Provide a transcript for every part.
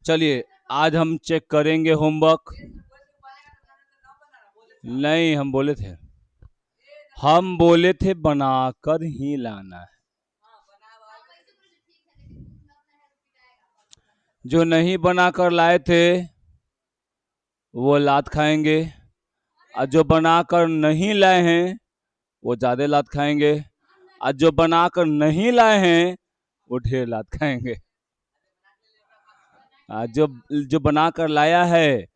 चलिए, आज हम चेक करेंगे होमवर्क। नहीं, हम बोले थे बनाकर ही लाना है। जो नहीं बनाकर लाए थे वो लात खाएंगे, और जो बनाकर नहीं लाए हैं वो ज्यादा लात खाएंगे, और जो बनाकर नहीं लाए हैं वो ढेर लात खाएंगे। जो जो बनाकर लाया है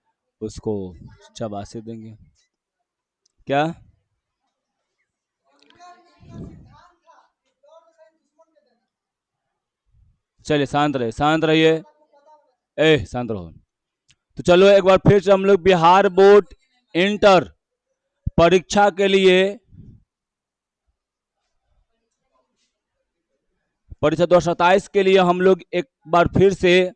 उसको शाबाशी देंगे। क्या? चलिए, शांत रहिए, शांत रहिए। शांत रहो। तो चलो एक बार फिर से हम लोग बिहार बोर्ड इंटर परीक्षा के लिए, परीक्षा 2027 के लिए हम लोग एक बार फिर से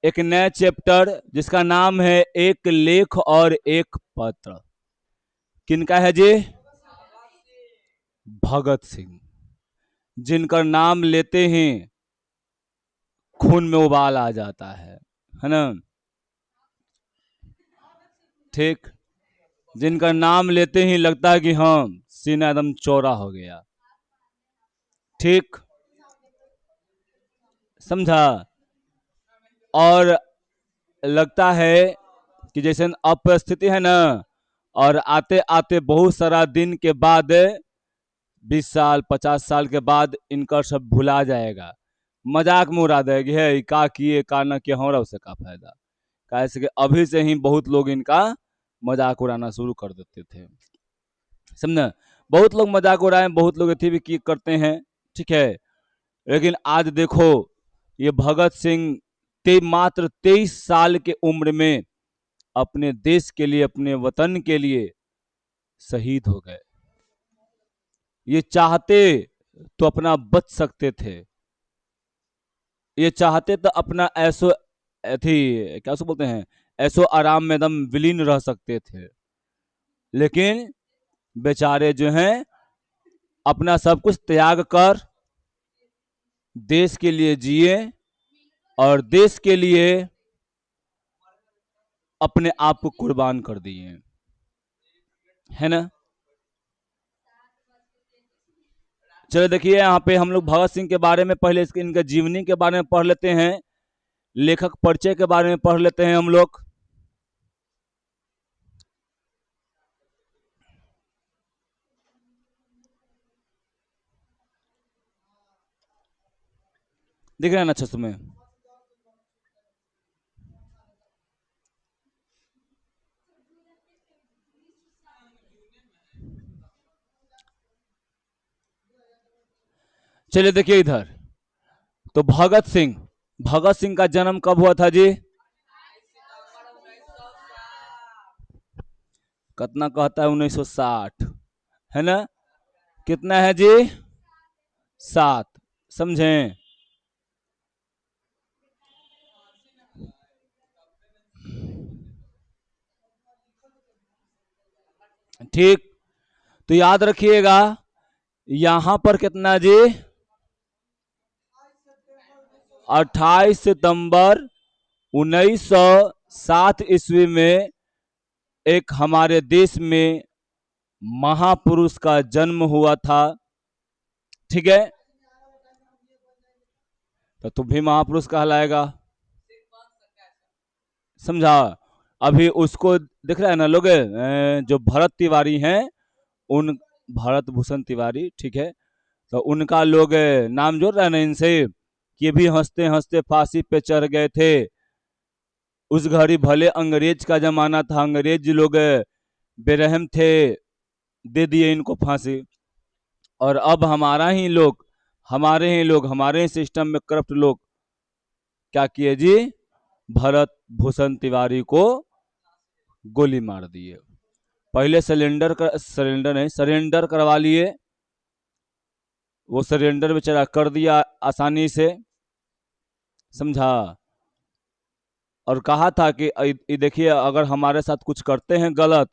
एक नया चैप्टर जिसका नाम है एक लेख और एक पत्र। किनका है जी? भगत सिंह, जिनका नाम लेते ही खून में उबाल आ जाता है ना? ठीक, जिनका नाम लेते ही लगता है कि हाँ, सीना एकदम चौड़ा हो गया। ठीक, समझा? और लगता है कि जैसे अपस्थिति है ना, और आते आते बहुत सारा दिन के बाद, 20 साल 50 साल के बाद इनका सब भुला जाएगा, मजाक में उड़ा देगी है का किए का न किए, हमरा उससे का फायदा। कैसे कि अभी से ही बहुत लोग इनका मजाक उड़ाना शुरू कर देते थे, समझे? बहुत लोग मजाक उड़ाए, बहुत लोग अथी भी की करते हैं, ठीक है। लेकिन आज देखो, ये भगत सिंह मात्र 23 साल के उम्र में अपने देश के लिए, अपने वतन के लिए शहीद हो गए। ये चाहते तो अपना बच सकते थे, ये चाहते तो अपना ऐसो अथी क्या उसको बोलते हैं, ऐसो आराम में एकदम विलीन रह सकते थे, लेकिन बेचारे जो हैं अपना सब कुछ त्याग कर देश के लिए जिए, और देश के लिए अपने आप को कुर्बान कर दिए, है ना? चलो देखिए, यहाँ पे हम लोग भगत सिंह के बारे में पहले इनके जीवनी के बारे में पढ़ लेते हैं, लेखक परिचय के बारे में पढ़ लेते हैं हम लोग। दिख रहा है ना अच्छा तुम्हें? चलिए देखिए इधर, तो भगत सिंह का जन्म कब हुआ था जी? कितना कहता है? 1960, है ना? कितना है जी? 7, समझें? ठीक, तो याद रखिएगा, यहां पर कितना जी? 28 सितंबर 1907 ईस्वी में एक हमारे देश में महापुरुष का जन्म हुआ था, ठीक है? तो तुम भी महापुरुष कहलाएगा, समझा? अभी उसको दिख रहा है ना लोग, जो भरत तिवारी हैं, उन भरत भूषण तिवारी, ठीक है, तो उनका लोग नाम जोड़ रहा है ना इनसे, कि भी हंसते हंसते फांसी पे चढ़ गए थे। उस घड़ी भले अंग्रेज का जमाना था, अंग्रेज लोग बेरहम थे, दे दिए इनको फांसी, और अब हमारे ही सिस्टम में करप्ट लोग क्या किए जी? भरत भूषण तिवारी को गोली मार दिए। पहले सरेंडर करवा लिए, वो सरेंडर बेचारा कर दिया आसानी से, समझा? और कहा था कि ये देखिए अगर हमारे साथ कुछ करते हैं गलत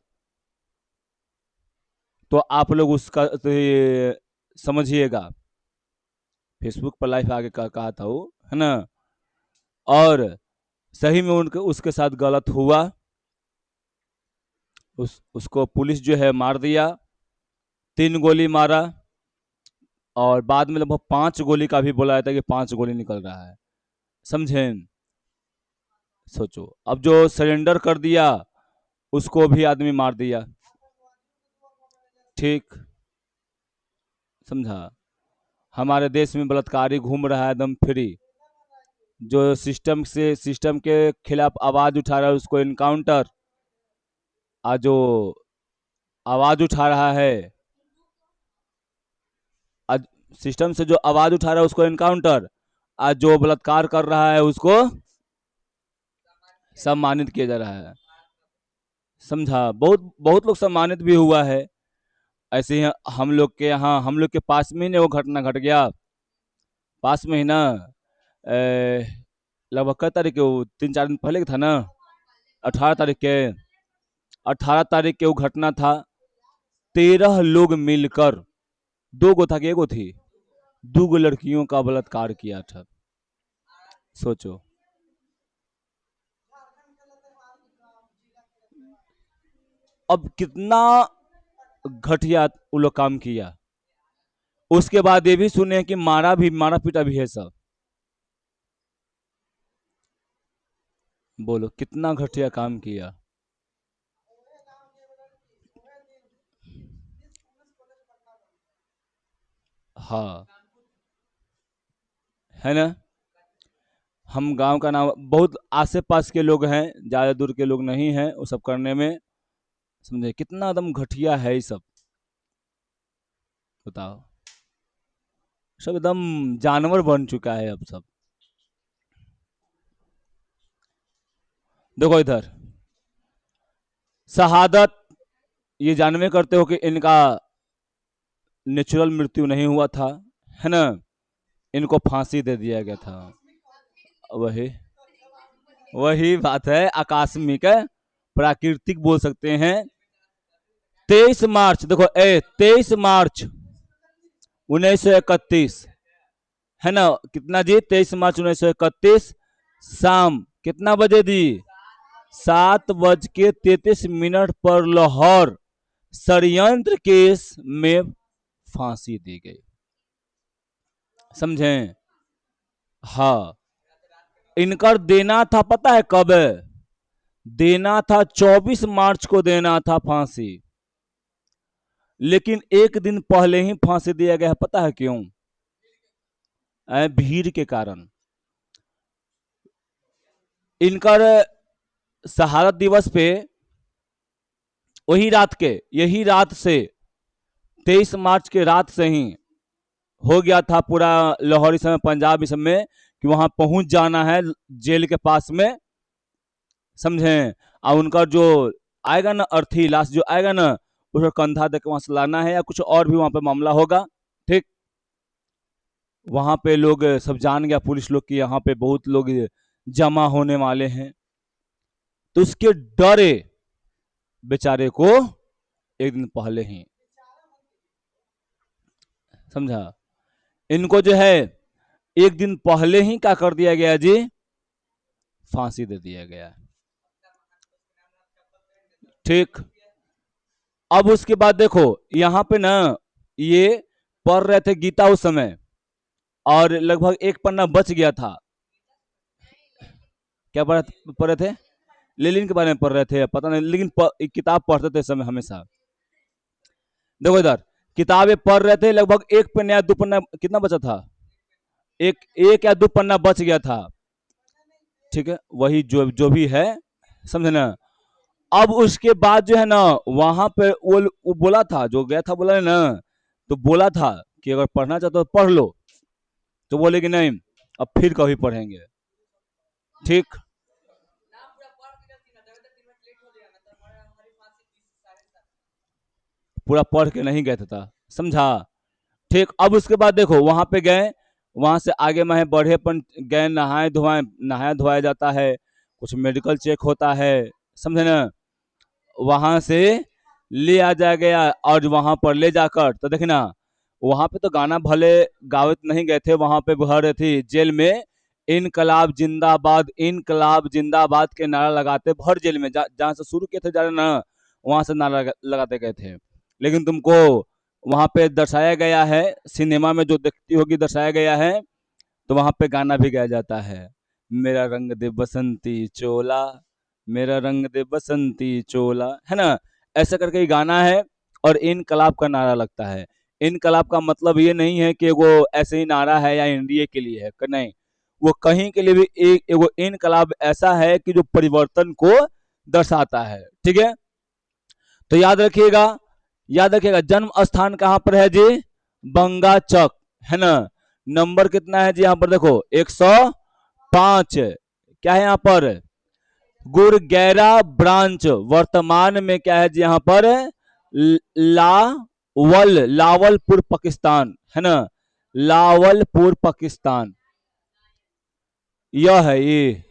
तो आप लोग उसका तो ये समझिएगा। फेसबुक पर लाइव आगे कहा था वो, है ना। और सही में उनके उसके साथ गलत हुआ। उसको पुलिस जो है मार दिया, 3 गोली मारा। और बाद में लगभग 5 गोली का भी बोला था कि 5 गोली निकल रहा है, समझे। सोचो, अब जो सरेंडर कर दिया उसको भी आदमी मार दिया। ठीक, समझा। हमारे देश में बलात्कारी घूम रहा है एकदम फ्री। जो सिस्टम के खिलाफ आवाज उठा रहा है उसको इनकाउंटर। आज जो आवाज उठा रहा है, आज सिस्टम से जो आवाज उठा रहा है उसको इनकाउंटर। आज जो बलात्कार कर रहा है उसको सम्मानित किया जा रहा है, समझा। बहुत बहुत लोग सम्मानित भी हुआ है। ऐसे ही हम लोग के यहाँ, हम लोग के पास में ही वो घटना घट गया। पास में ही ना, लगभग कई तारीख के, वो 3-4 दिन पहले का था ना, 18 तारीख के। 18 तारीख के वो घटना था। 13 लोग मिलकर, 2 गो था कि 1 गो थी, 2 गो लड़कियों का बलात्कार किया था। सोचो, अब कितना घटिया वो लोग काम किया। उसके बाद ये भी सुने कि मारा पीटा भी है सब। बोलो कितना घटिया काम किया। हाँ, है ना। हम गांव का नाम, बहुत आसे पास के लोग हैं, ज्यादा दूर के लोग नहीं हैं वो सब करने में। समझे कितना एकदम घटिया है ये सब। बताओ, सब एकदम जानवर बन चुका है अब सब। देखो इधर, शहादत, ये जानवे करते हो कि इनका नेचुरल मृत्यु नहीं हुआ था, है ना। इनको फांसी दे दिया गया था। वही वही बात है, आकस्मिक प्राकृतिक बोल सकते हैं। 23 मार्च, देखो 23 मार्च 1931, है ना। कितना जी, 23 मार्च 1931, शाम कितना बजे दी, 7:33 पर लाहौर षड्यंत्र केस में फांसी दी गई। समझे। हाँ, इनकर देना था पता है कब, देना था 24 मार्च को देना था फांसी। लेकिन एक दिन पहले ही फांसी दिया गया है, पता है क्यों? भीड़ के कारण। इनकर शहादत दिवस पे वही रात के, यही रात से, 23 मार्च के रात से ही हो गया था पूरा लाहौर इस समय, पंजाब इस समय, कि वहां पहुंच जाना है जेल के पास में। समझे। और उनका जो आएगा ना, अर्थी लाश जो आएगा ना, उसका कंधा देकर वहां से लाना है, या कुछ और भी वहां पे मामला होगा। ठीक, वहां पे लोग सब जान गया, पुलिस लोग की यहाँ पे बहुत लोग जमा होने वाले हैं। तो उसके डरे बेचारे को एक दिन पहले ही, समझा, इनको जो है एक दिन पहले ही क्या कर दिया गया जी, फांसी दे दिया गया। ठीक, अब उसके बाद देखो यहाँ पे ना, ये पढ़ रहे थे गीता उस समय, और लगभग एक पन्ना बच गया था। क्या पढ़ रहे थे? लेनिन के बारे में पढ़ रहे थे, पता नहीं, लेकिन किताब पढ़ते थे समय हमेशा। देखो इधर, किताबें पढ़ रहे थे, लगभग एक पन्ना या 2 पन्ना, कितना बचा था, एक एक या 2 पन्ना बच गया था। ठीक है, वही जो भी है, समझे ना। अब उसके बाद जो है ना, वहां पे वो बोला था, जो गया था बोला है ना, तो बोला था कि अगर पढ़ना चाहते हो तो पढ़ लो। तो बोले कि नहीं, अब फिर कभी पढ़ेंगे। ठीक, पूरा पढ़ के नहीं गए थे, समझा। ठीक, अब उसके बाद देखो वहां पे गए, वहां से आगे में बढ़े, अपन गए, नहाए धोए, नहाया धोया जाता है। कुछ मेडिकल चेक होता है, समझे ना, वहां से ले आ जाया गया और वहां पर ले जाकर तो देखे ना, वहां पे तो गाना भले गावत नहीं गए थे, वहां पे भर रहे थे जेल में, इनकलाब जिंदाबाद के नारा लगाते भर जेल में, जहां से शुरू किए थे जा रहे ना, वहां से नारा लगाते गए थे। लेकिन तुमको वहां पे दर्शाया गया है, सिनेमा में जो देखती होगी दर्शाया गया है, तो वहां पे गाना भी गाया जाता है, मेरा रंग दे बसंती चोला, मेरा रंग दे बसंती चोला, है ना, ऐसा करके ये गाना है। और इनकलाब का नारा लगता है। इनकलाब का मतलब ये नहीं है कि वो ऐसे ही नारा है या इंडिया के लिए है, नहीं, वो कहीं के लिए भी एक वो इनकलाब ऐसा है कि जो परिवर्तन को दर्शाता है। ठीक है, तो याद रखिएगा जन्म स्थान कहाँ पर है जी, बंगा चक, है ना। नंबर कितना है जी यहाँ पर देखो 105, क्या है यहाँ पर, गुरगैरा ब्रांच, वर्तमान में क्या है जी यहाँ पर, लावलपुर पाकिस्तान, है ना, लावलपुर पाकिस्तान। यह है, ये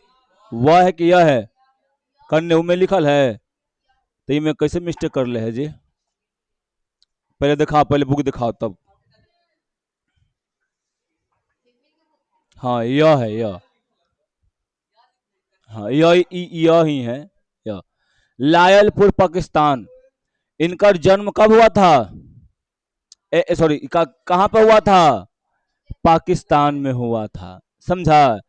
वह है कि यह है, कन्नड़ में लिखल है, तो ये मैं कैसे मिस्टेक कर ले है जी, पहले दिखाओ, पहले बुक दिखाओ तब। हाँ यह है, यह, हाँ यह ही है, यह लायलपुर पाकिस्तान। इनका जन्म कब हुआ था, सॉरी कहाँ पे हुआ था, पाकिस्तान में हुआ था, समझा।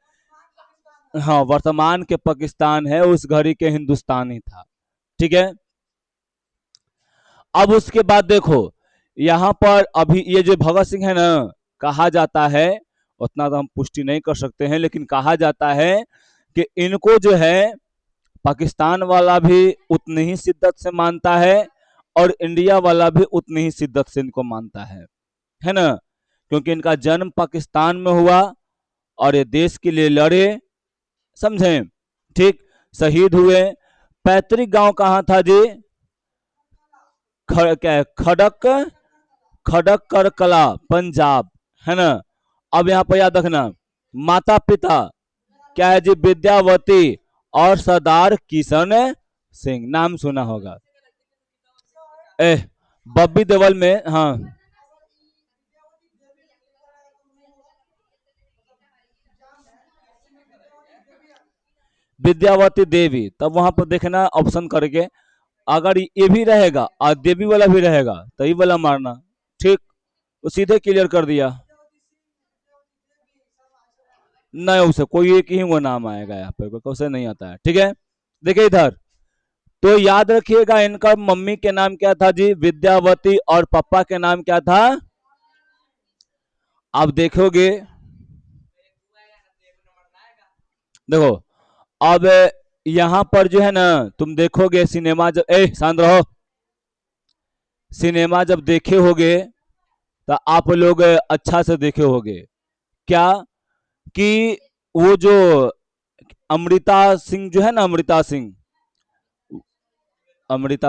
हाँ, वर्तमान के पाकिस्तान है, उस घड़ी के हिंदुस्तान ही था। ठीक है, अब उसके बाद देखो यहाँ पर अभी ये जो भगत सिंह है ना, कहा जाता है, उतना तो हम पुष्टि नहीं कर सकते हैं, लेकिन कहा जाता है कि इनको जो है पाकिस्तान वाला भी उतनी ही शिद्दत से मानता है और इंडिया वाला भी उतनी ही शिद्दत से इनको मानता है ना, क्योंकि इनका जन्म पाकिस्तान में हुआ और ये देश के लिए लड़े, समझे, ठीक, शहीद हुए। पैतृक गांव कहाँ था जी, क्या है, खड़क कला, पंजाब, है ना। अब यहाँ पर याद रखना, माता पिता क्या है जी, विद्यावती और सरदार किशन सिंह, नाम सुना होगा। बॉबी देवल में, हाँ, विद्यावती देवी, तब वहां पर देखना ऑप्शन करके, अगर ये भी रहेगा और देवी वाला भी रहेगा तो ये वाला मारना, ठीक, तो सीधे क्लियर कर दिया। नहीं, उसे कोई एक ही वो नाम आएगा यहाँ पे, उसे नहीं आता है। ठीक है, देखिए इधर, तो याद रखिएगा इनका मम्मी के नाम क्या था जी, विद्यावती, और पापा के नाम क्या था, आप देखोगे, देखो अब यहाँ पर जो है ना, तुम देखोगे सिनेमा जब, शांत रहो, सिनेमा जब देखे होगे तो आप लोग अच्छा से देखे होगे, क्या कि वो जो अमृता सिंह जो है ना, अमृता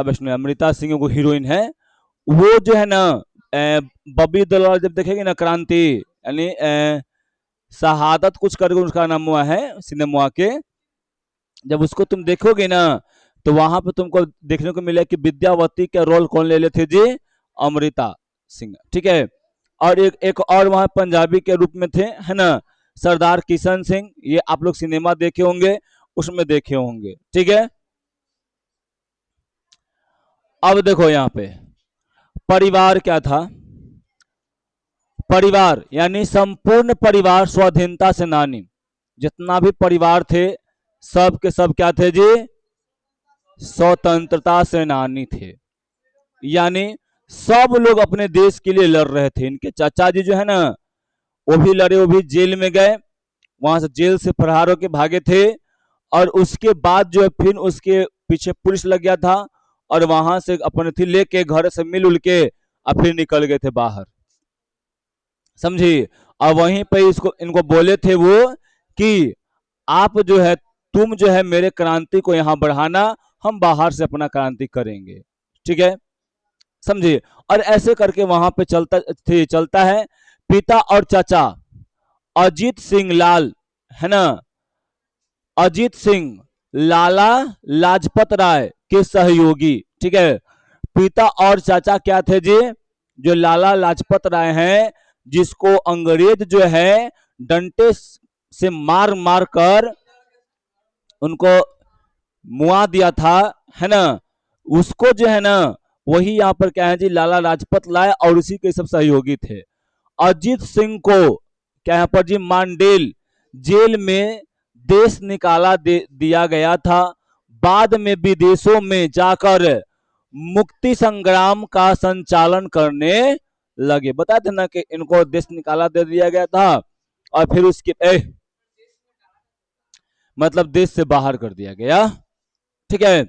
वैष्णव, अमृता सिंह वो हीरोइन है, वो जो है ना, बॉबी देओल जब देखेगी ना क्रांति, यानी शहादत कुछ करके उसका नाम हुआ है सिनेमा के, जब उसको तुम देखोगे ना, तो वहां पे तुमको देखने को मिले कि विद्यावती का रोल कौन ले लेते जी, अमृता सिंह। ठीक है, और एक और वहां पंजाबी के रूप में थे, है ना, सरदार किशन सिंह, ये आप लोग सिनेमा देखे होंगे, उसमें देखे होंगे। ठीक है, अब देखो यहाँ पे परिवार क्या था, परिवार यानी संपूर्ण परिवार स्वाधीनता सेनानी, जितना भी परिवार थे सब के सब क्या थे जी, स्वतंत्रता सेनानी थे, यानी सब लोग अपने देश के लिए लड़ रहे थे। इनके चाचा जी जो है ना, वो भी लड़े, वो भी जेल में गए, वहां से जेल से फरार होके भागे थे, और उसके बाद जो है फिर उसके पीछे पुलिस लग गया था, और वहां से अपने थी लेके घर से मिल उल के और फिर निकल गए थे बाहर, समझी। और वहीं पे इसको इनको बोले थे वो कि आप जो है, तुम जो है मेरे क्रांति को यहाँ बढ़ाना, हम बाहर से अपना क्रांति करेंगे। ठीक है, समझिए, और ऐसे करके वहां पे चलता है। पिता और चाचा अजीत सिंह लाल, है ना, अजीत सिंह लाला लाजपत राय के सहयोगी। ठीक है, पिता और चाचा क्या थे जी? जो लाला लाजपत राय हैं, जिसको अंग्रेज जो है डंडे से मार मार कर उनको मुआ दिया था, है ना, उसको जो है ना, वही यहाँ पर क्या है जी, लाला लाजपत राय और उसी के सब सहयोगी थे। अजीत सिंह को क्या यहाँ पर जी मांडेल जेल में देश निकाला दिया गया था। बाद में विदेशों में जाकर मुक्ति संग्राम का संचालन करने लगे। बताए थे ना कि इनको देश निकाला दे दिया गया था और फिर उसके मतलब देश से बाहर कर दिया गया। ठीक है,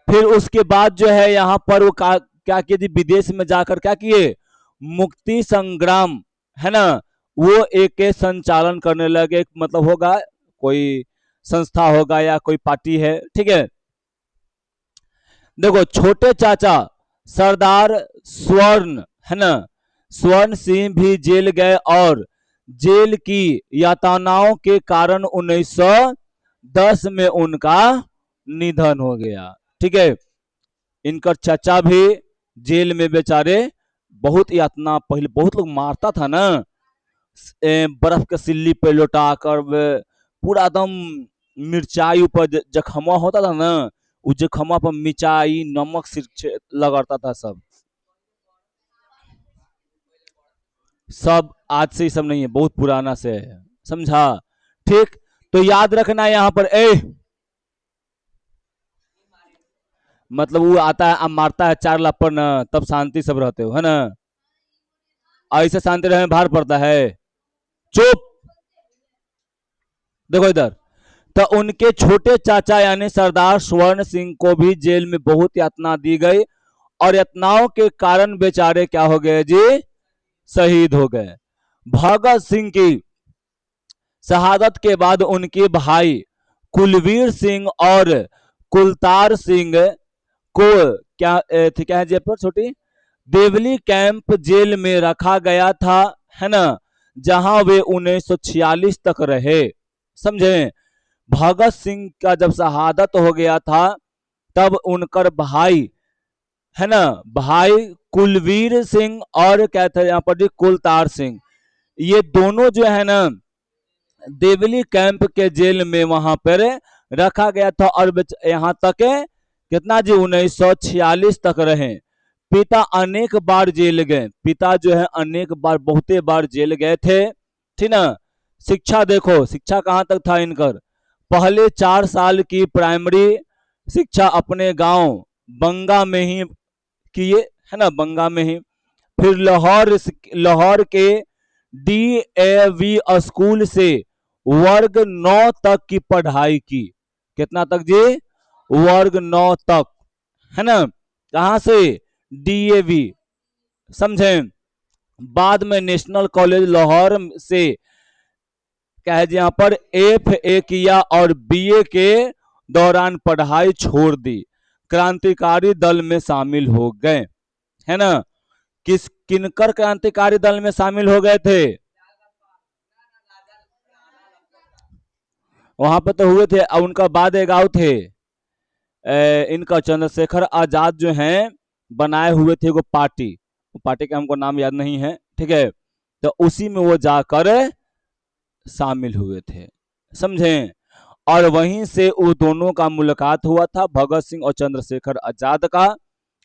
फिर उसके बाद जो है यहाँ पर वो क्या किए, विदेश में जाकर क्या किए, मुक्ति संग्राम, है ना, वो एक संचालन करने लगे। मतलब होगा कोई संस्था होगा या कोई पार्टी है। ठीक है, देखो छोटे चाचा सरदार स्वर्ण, है ना, स्वर्ण सिंह भी जेल गए और जेल की यातनाओं के कारण 1910 में उनका निधन हो गया। ठीक है, इनका चाचा भी जेल में बेचारे बहुत यातना, पहले बहुत लोग मारता था ना, बर्फ के सिल्ली पे लौटा कर पूरा एकदम मिर्चाई ऊपर जखमा होता था ना, उस जखमा पर मिर्चाई नमक सिर लगाता था सब। सब आज से ही सब नहीं है, बहुत पुराना से है, समझा? ठीक, तो याद रखना यहाँ पर मतलब वो आता है, अब मारता है चार लपड़ न, तब शांति सब रहते हो, है ना, ऐसे शांति रहने भार पड़ता है। चुप, देखो इधर, तो उनके छोटे चाचा यानी सरदार स्वर्ण सिंह को भी जेल में बहुत यातना दी गई और यातनाओं के कारण बेचारे क्या हो गए जी, शहीद हो गए। भगत सिंह की शहादत के बाद उनके भाई कुलवीर सिंह और कुलतार सिंह को क्या है जयपुर छोटी देवली कैंप जेल में रखा गया था, है ना, जहां वे 1946 तक रहे। समझे? भगत सिंह का जब शहादत हो गया था तब उनकर भाई, है ना, भाई कुलवीर सिंह और क्या था यहाँ पर कुलतार सिंह, ये दोनों जो है ना देवली कैंप के जेल में वहां पर रखा गया था और यहाँ तक कितना जी 1946 तक रहे। पिता अनेक बार जेल गए, पिता जो है अनेक बार बहुते बार जेल गए थे। ठीक ना, शिक्षा देखो, शिक्षा कहाँ तक था इनकर, पहले 4 साल की प्राइमरी शिक्षा अपने गांव बंगा में ही किए, है ना, बंगा में ही। फिर लाहौर के DAV स्कूल से वर्ग 9 तक की पढ़ाई की। कितना तक जी? वर्ग 9 तक, है ना, कहां से? DAV, समझे? बाद में नेशनल कॉलेज लाहौर से क्या है यहाँ पर FA किया और BA के दौरान पढ़ाई छोड़ दी, क्रांतिकारी दल में शामिल हो गए, है ना। किनकर क्रांतिकारी दल में शामिल हो गए थे? वहां पे तो हुए थे, और उनका बाद गाँव थे इनका चंद्रशेखर आजाद जो हैं बनाए हुए थे वो पार्टी, वो पार्टी का हमको नाम याद नहीं है। ठीक है, तो उसी में वो जाकर शामिल हुए थे, समझे? और वहीं से वो दोनों का मुलाकात हुआ था, भगत सिंह और चंद्रशेखर आजाद का,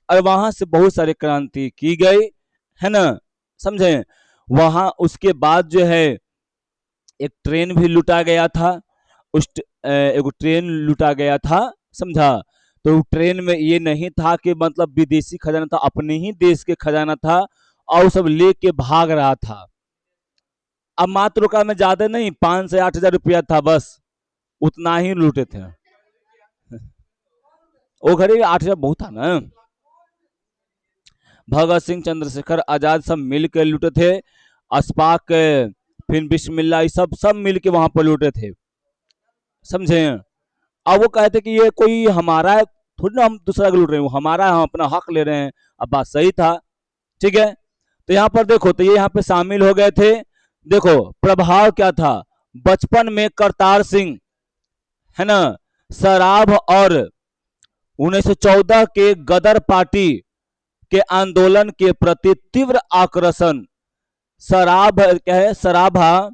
और वहां से बहुत सारी क्रांति की गई, है ना, समझे? वहां उसके बाद जो है एक ट्रेन भी लूटा गया था, उस एक ट्रेन लूटा गया था, समझा? तो ट्रेन में ये नहीं था कि मतलब विदेशी खजाना था, अपने ही देश के खजाना था और सब लेके भाग रहा था। अब मात्र का में ज्यादा नहीं, 5 से 8 हजार रुपया था, बस उतना ही लूटे थे। वो घड़ी 8 हजार बहुत था ना। भगत सिंह चंद्रशेखर आजाद सब मिल के लूटे थे, अशफाक फिर बिस्मिल्लाह सब मिल के वहां पर लूटे थे, समझे? अब वो कहते कि ये कोई हमारा है, थोड़ी ना हम दूसरा को लूट रहे हैं, हमारा, हम अपना हक ले रहे हैं। अब बात सही था। ठीक है, तो यहाँ पर देखो, तो ये यहाँ पे शामिल हो गए थे। देखो प्रभाव क्या था, बचपन में करतार सिंह, है ना, शराब और 1914 के गदर पार्टी के आंदोलन के प्रति तीव्र आकर्षण, शराब क्या है, सराभा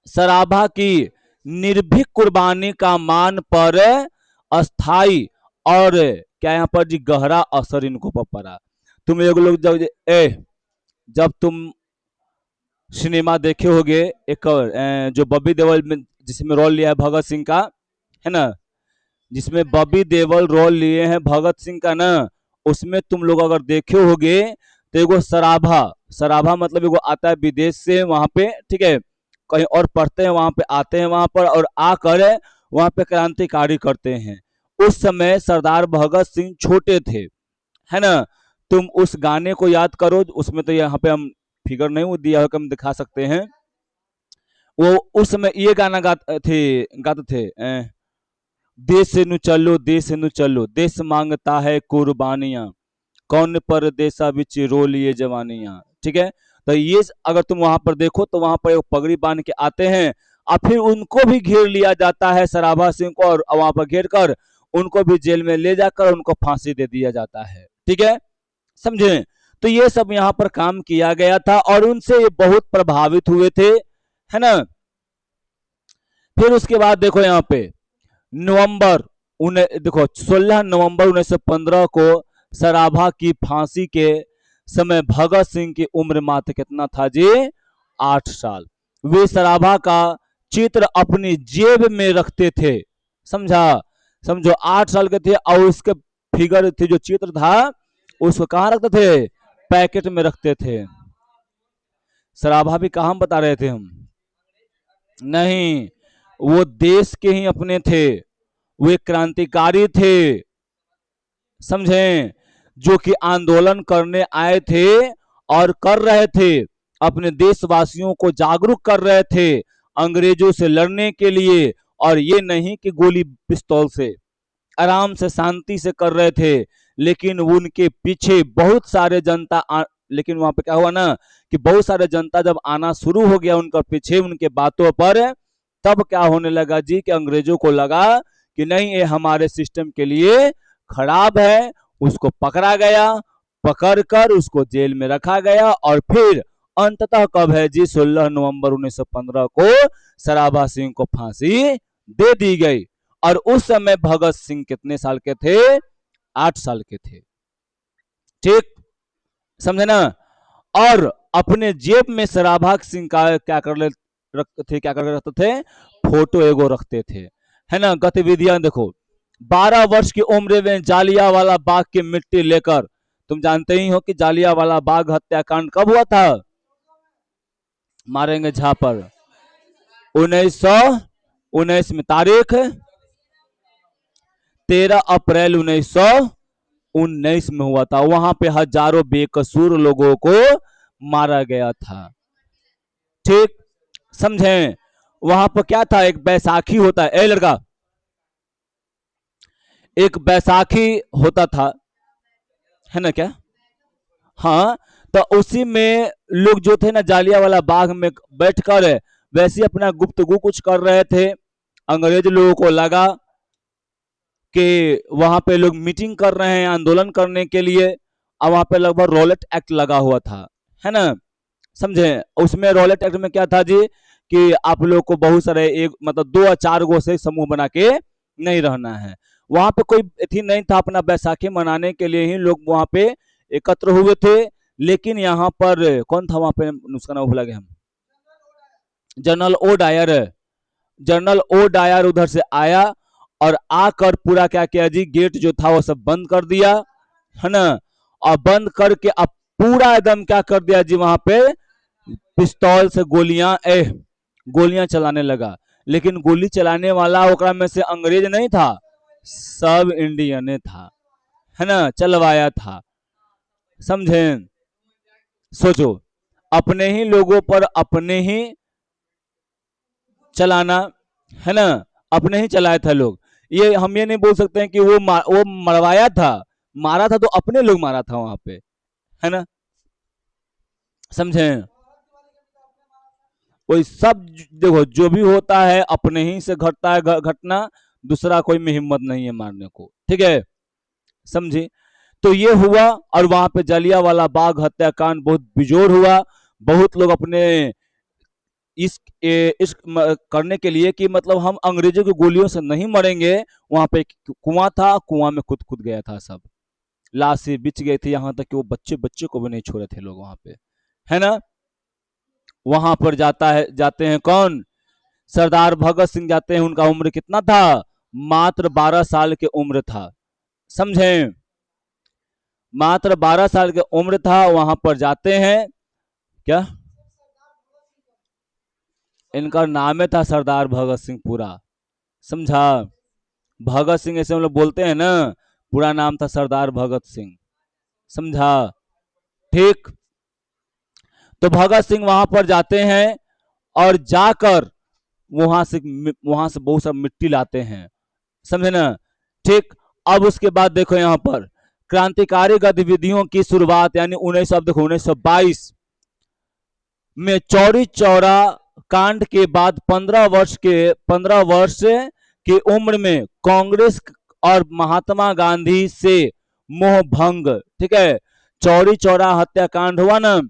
सराभा की निर्भीक कुर्बानी का मान पर अस्थाई और क्या यहाँ पर जी गहरा असर इनको पर पड़ा। तुम एक लोग जब तुम सिनेमा देखे होगे, एक जो बॉबी देओल में जिसमें रोल लिया है भगत सिंह का, है ना, जिसमें बॉबी देओल रोल लिए हैं भगत सिंह का ना, उसमें तुम लोग अगर देखे होगे तो एगो सराभा, सराभा मतलब एगो आता है विदेश से वहां पे, ठीक है, कहीं और पढ़ते हैं वहां पे, आते हैं वहां पर और आकर वहां पे क्रांतिकारी करते हैं। उस समय सरदार भगत सिंह छोटे थे, है ना। तुम उस गाने को याद करो, उसमें तो यहाँ पे हम फिगर नहीं दिया हो कि हम दिखा सकते हैं। वो उस समय ये गाना गाते थे देश से नु चलो, देश से नु चलो, देश मांगता है कुर्बानियां, कौन पर देशा बिच रो लिए जवानियां, ठीक है। तो ये अगर तुम वहां पर देखो तो वहां पर एक पगड़ी बांध के आते हैं और फिर उनको भी घेर लिया जाता है सराभा सिंह को, और वहां पर घेर कर उनको भी जेल में ले जाकर उनको फांसी दे दिया जाता है, ठीक है, समझे। तो ये सब यहाँ पर काम किया गया था और उनसे ये बहुत प्रभावित हुए थे, है ना। फिर उसके बाद देखो यहाँ पे नवंबर देखो 16 नवंबर 1915 को सराभा की फांसी के समय भगत सिंह की उम्र मात्र कितना था जी, 8 साल। वे सराभा का चित्र अपनी जेब में रखते थे, समझा, समझो 8 साल के थे और उसके फिगर थे, जो चित्र था उसको कहाँ रखते थे, पैकेट में रखते थे। सराभा भी कहाँ बता रहे थे हम, नहीं, वो देश के ही अपने थे, वे क्रांतिकारी थे, समझे, जो कि आंदोलन करने आए थे और कर रहे थे, अपने देशवासियों को जागरूक कर रहे थे अंग्रेजों से लड़ने के लिए, और ये नहीं कि गोली पिस्तौल से, आराम से शांति से कर रहे थे। लेकिन उनके पीछे बहुत सारे जनता लेकिन वहां पे क्या हुआ ना कि बहुत सारे जनता जब आना शुरू हो गया उनका पीछे, उनके बातों पर, तब क्या होने लगा जी कि अंग्रेजों को लगा कि नहीं ये हमारे सिस्टम के लिए खराब है। उसको पकड़ा गया, पकड़कर उसको जेल में रखा गया और फिर अंततः कब है जी, 16 नवंबर 1915 को सराभा सिंह को फांसी दे दी गई। और उस समय भगत सिंह कितने साल के थे, 8 साल के थे, ठीक, समझे ना। और अपने जेब में सराभा सिंह का क्या कर रखते थे, फोटो एगो रखते थे, है ना। गतिविधियां देखो, 12 वर्ष की उम्र में जालियांवाला बाग की मिट्टी लेकर, तुम जानते ही हो कि जालियांवाला बाग हत्याकांड कब हुआ था, मारेंगे झापर 1919 में, तारीख 13 अप्रैल 1919 में हुआ था। वहां पे हजारों बेकसूर लोगों को मारा गया था, ठीक, समझे। वहां पर क्या था, एक बैसाखी होता है, ए लड़का, एक बैसाखी होता था, है ना क्या, हाँ। तो उसी में लोग जो थे ना जालियांवाला बाग में बैठकर वैसे अपना गुफ्तगू कुछ कर रहे थे। अंग्रेज लोगों को लगा कि वहां पे लोग मीटिंग कर रहे हैं आंदोलन करने के लिए, और वहां पे लगभग रॉलेट एक्ट लगा हुआ था, है ना, समझे। उसमें रॉलेट एक्ट में क्या था जी कि आप लोग को बहुत सारे एक मतलब 2 या 4 गो से समूह बना के नहीं रहना है। वहां पे कोई थी नहीं था, अपना बैसाखी मनाने के लिए ही लोग वहां पे एकत्र हुए थे। लेकिन यहाँ पर कौन था वहां पे, उसका नाम भूला गया हम, General O Dyer, General O Dyer उधर से आया और आकर पूरा क्या किया जी, गेट जो था वो सब बंद कर दिया, है ना। और बंद करके अब पूरा एकदम क्या कर दिया जी, वहां पे पिस्तौल से गोलियां चलाने लगा। लेकिन गोली चलाने वाला ओकरा में से अंग्रेज नहीं था, सब इंडियन था, है ना, चलवाया था, समझे। सोचो, अपने ही लोगों पर अपने ही चलाना, है ना, अपने ही चलाया था लोग। ये हम ये नहीं बोल सकते हैं कि वो मरवाया था, मारा था तो अपने लोग मारा था वहां पे, है ना, समझे। वही सब देखो, जो भी होता है अपने ही से घटता है घटना, दूसरा कोई में हिम्मत नहीं है मारने को, ठीक है, समझे। तो ये हुआ, और वहां पे जलियांवाला बाग हत्याकांड बहुत बेजोर हुआ। बहुत लोग अपने करने के लिए कि मतलब हम अंग्रेजों की गोलियों से नहीं मरेंगे, वहां पे एक कुआं था, कुआं में खुद खुद गया था सब, लाशें बिछ गई थी, यहाँ तक कि वो बच्चे बच्चे को भी नहीं छोड़े थे लोग वहां पे, है ना। वहां पर जाते हैं कौन, सरदार भगत सिंह जाते हैं। उनका उम्र कितना था, मात्र 12 साल की उम्र था, समझे, मात्र 12 साल की उम्र था। वहां पर जाते हैं, क्या इनका नाम है था सरदार भगत सिंह पूरा, समझा। भगत सिंह ऐसे हम लोग बोलते हैं ना, पूरा नाम था सरदार भगत सिंह, समझा, ठीक। तो भगत सिंह वहां पर जाते हैं, और जाकर वहां से बहुत सारा मिट्टी लाते हैं, समझे ना, ठीक। अब उसके बाद देखो यहाँ पर क्रांतिकारी गतिविधियों की शुरुआत, यानी 1922 में चौरी चौरा कांड के बाद 15 वर्ष की उम्र में कांग्रेस और महात्मा गांधी से मोह भंग, ठीक है। चौरी चौरा हत्याकांड हुआ ना,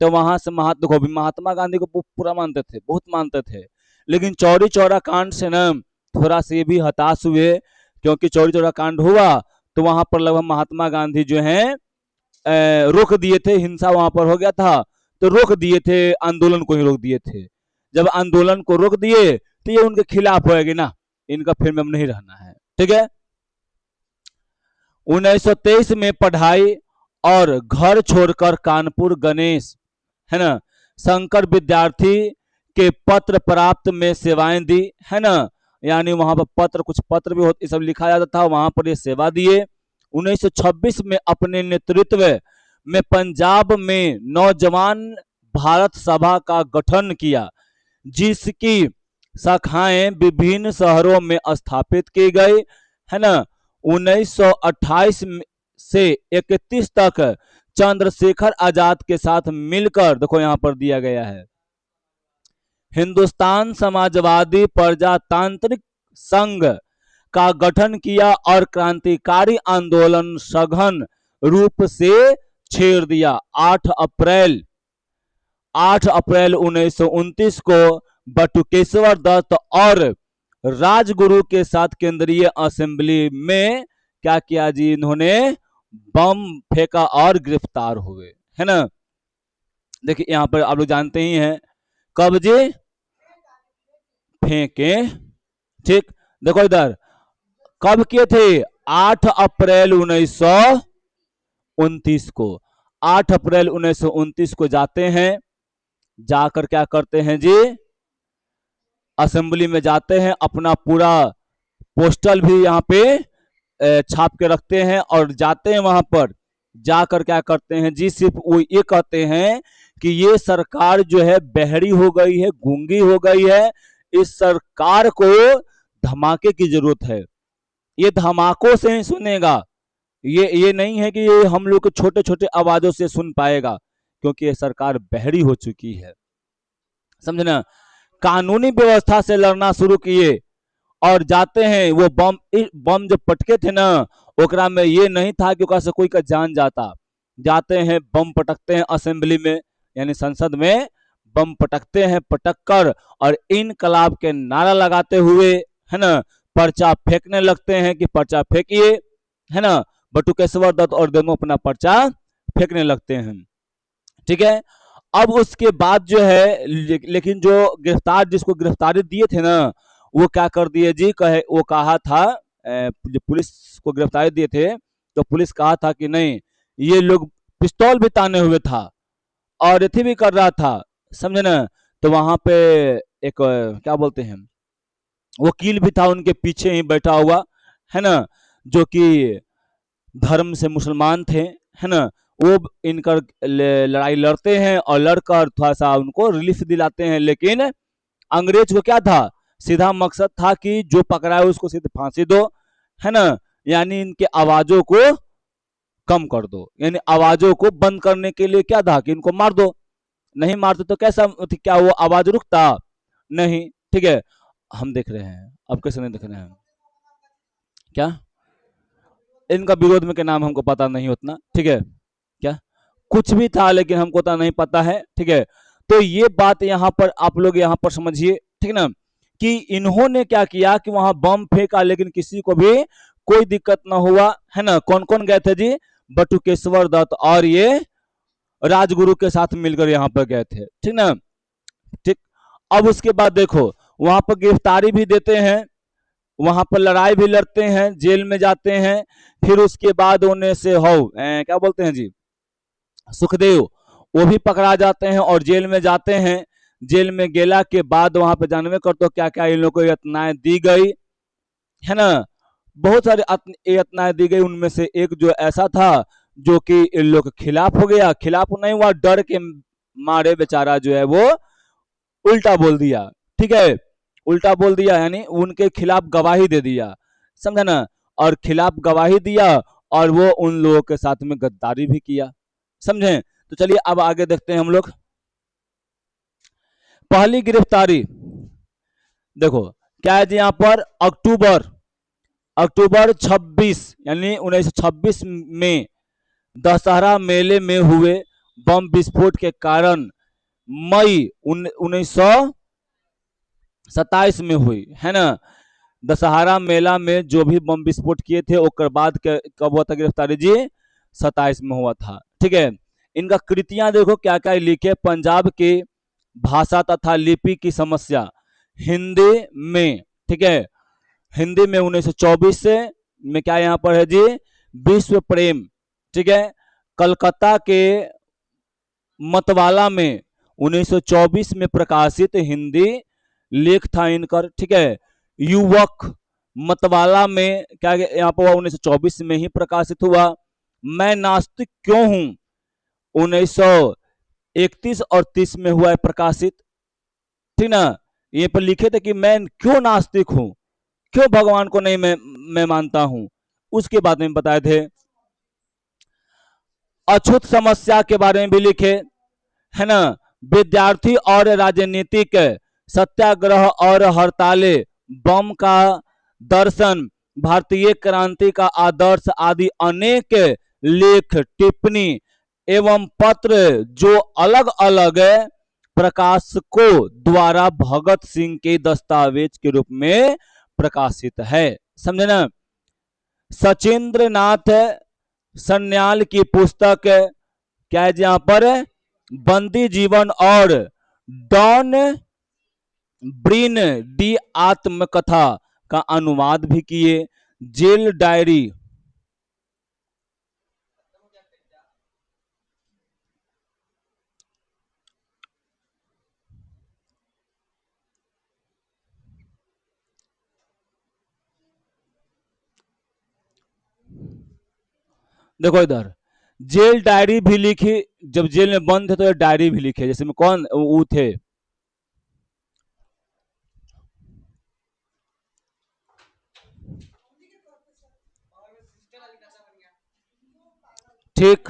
तो वहां से महात्मा गांधी को पूरा मानते थे, बहुत मानते थे, लेकिन चौरी चौरा कांड से ना थोड़ा सा ये भी हताश हुए, क्योंकि चौरी चौरा कांड हुआ तो वहां पर लगभग महात्मा गांधी जो है रोक दिए थे, हिंसा वहां पर हो गया था, तो रोक दिए थे, आंदोलन को ही रोक दिए थे। जब आंदोलन को रोक दिए तो ये उनके खिलाफ होएगी ना, इनका फिर में नहीं रहना है, ठीक है। 1923 में पढ़ाई और घर छोड़कर कानपुर गणेश, है ना, शंकर विद्यार्थी के पत्र प्राप्त में सेवाएं दी, है ना, यानी वहां पर कुछ पत्र भी होते सब लिखा जाता था, वहां पर ये सेवा दिए। 1926 में अपने नेतृत्व में पंजाब में नौजवान भारत सभा का गठन किया, जिसकी शाखाएं विभिन्न शहरों में स्थापित की गई, है ना। 1928 से 31 तक चंद्रशेखर आजाद के साथ मिलकर, देखो यहां पर दिया गया है, हिंदुस्तान समाजवादी प्रजातांत्रिक संघ का गठन किया और क्रांतिकारी आंदोलन सघन रूप से छेड़ दिया। 8 अप्रैल 1929 को बटुकेश्वर दत्त और राजगुरु के साथ केंद्रीय असेंबली में क्या किया जी, इन्होंने बम फेंका और गिरफ्तार हुए, है ना। देखिए यहां पर आप लोग जानते ही हैं, कब जी, फेंके, ठीक। देखो इधर कब किए थे, 8 अप्रैल 1929 को, 8 अप्रैल 1929 को जाते हैं, जाकर क्या करते हैं जी, असेंबली में जाते हैं, अपना पूरा पोस्टल भी यहाँ पे छाप के रखते हैं, और जाते हैं वहां पर, जाकर क्या करते हैं जी, सिर्फ वो ये कहते हैं कि ये सरकार जो है बहरी हो गई है, गूंगी हो गई है, इस सरकार को धमाके की जरूरत है, ये धमाकों से ही सुनेगा, ये नहीं है कि ये हम लोग को छोटे छोटे आवाजों से सुन पाएगा, क्योंकि ये सरकार बहरी हो चुकी है, समझना। कानूनी व्यवस्था से लड़ना शुरू किए, और जाते हैं वो बम जो पटके थे ना, ओकरा में ये नहीं था कि ओकरा से कोई का जान जाता, जाते हैं बम पटकते हैं असेंबली में, यानी संसद में बम पटकते हैं, पटक कर और इनकलाब के नारा लगाते हुए, है ना, पर्चा फेंकने लगते हैं कि पर्चा फेंकिए, है ना। बटुकेश्वर दत्त और दोनों अपना पर्चा फेंकने लगते हैं, ठीक है। अब उसके बाद जो है, लेकिन जो जिसको गिरफ्तारी दिए थे ना, वो क्या कर दिए जी, वो कहा था, जो पुलिस को गिरफ्तारी दिए थे, तो पुलिस कहा था कि नहीं, ये लोग पिस्तौल भी ताने हुए था और एथी भी कर रहा था, समझे ना। तो वहां पे एक क्या बोलते हैं, वकील भी था उनके पीछे ही बैठा हुआ, है ना, जो कि धर्म से मुसलमान थे, है ना। वो इनकर लड़ाई लड़ते हैं, और लड़कर थोड़ा सा उनको रिलीफ दिलाते हैं, लेकिन अंग्रेज को क्या था, सीधा मकसद था कि जो पकड़ा है उसको सीधे फांसी दो, है ना, यानी इनके आवाजों को कम कर दो, यानी आवाजों को बंद करने के लिए क्या था कि इनको मार दो, नहीं मारते तो कैसा, क्या वो आवाज रुकता, नहीं, ठीक है। हम देख रहे हैं, अब कैसे नहीं देख रहे हैं, क्या इनका विरोध में क्या नाम हमको पता नहीं उतना, ठीक है। क्या कुछ भी था लेकिन हमको उतना नहीं पता है, ठीक है। तो ये बात यहाँ पर आप लोग यहाँ पर समझिए, ठीक ना, कि इन्होंने क्या किया कि वहां बम फेंका लेकिन किसी को भी कोई दिक्कत ना हुआ, है ना। कौन कौन गए थे जी? बटुकेश्वर दत्त और ये राजगुरु के साथ मिलकर यहाँ पर गए थे, ठीक ना। ठीक। अब उसके बाद देखो वहां पर गिरफ्तारी भी देते हैं, वहां पर लड़ाई भी लड़ते हैं, जेल में जाते हैं। फिर उसके बाद उन्हें से क्या बोलते हैं जी, सुखदेव, वो भी पकड़ा जाते हैं और जेल में जाते हैं। जेल में गेला के बाद वहां पे जानवे कर तो क्या क्या इन लोगों को यातनाएं दी गई, है ना। बहुत सारे यातनाएं दी गई, उनमें से एक जो ऐसा था जो कि इन लोग के खिलाफ हो गया, खिलाफ नहीं हुआ, डर के मारे बेचारा जो है वो उल्टा बोल दिया, ठीक है। उल्टा बोल दिया यानी उनके खिलाफ गवाही दे दिया, समझा ना। और खिलाफ गवाही दिया और वो उन लोगों के साथ में गद्दारी भी किया, समझे। तो चलिए अब आगे देखते हैं हम लोग। पहली गिरफ्तारी देखो क्या है जी, यहाँ पर अक्टूबर 26 यानी 1926 में दशहरा मेले में हुए बम विस्फोट के कारण मई 1927 में हुई, है ना। दशहरा मेला में जो भी बम विस्फोट किए थे उसके बाद कब हुआ था गिरफ्तारी जी? 27 में हुआ था, ठीक है। इनका कृतियां देखो क्या क्या लिखे। पंजाब की भाषा तथा लिपि की समस्या हिंदी में, ठीक है। हिंदी में 1924 से में क्या यहाँ पर है जी, विश्व प्रेम, ठीक है। कलकत्ता के मतवाला में 1924 में प्रकाशित हिंदी लेख था इनकर, ठीक है। युवक मतवाला में क्या यहाँ पर 1924 में ही प्रकाशित हुआ। मैं नास्तिक क्यों हूं 1931 और 30 में हुआ है प्रकाशित, ठीक ना। ये पर लिखे थे कि मैं क्यों नास्तिक हूं, क्यों भगवान को नहीं मैं मानता हूं, उसके बारे में बताए थे। अछूत समस्या के बारे में भी लिखे, है ना। विद्यार्थी और राजनीतिक सत्याग्रह और हड़तालें, बम का दर्शन, भारतीय क्रांति का आदर्श आदि अनेक लेख, टिप्पणी एवं पत्र जो अलग अलग प्रकाशकों द्वारा भगत सिंह के दस्तावेज के रूप में प्रकाशित है, समझे ना। सचिंद्र नाथ सन्याल की पुस्तक क्या है यहां पर, बंदी जीवन और डॉन ब्रिन डी आत्मकथा का अनुवाद भी किए। जेल डायरी देखो इधर, जेल डायरी भी लिखी, जब जेल में बंद थे तो डायरी भी लिखे, जैसे में कौन वो थे, ठीक।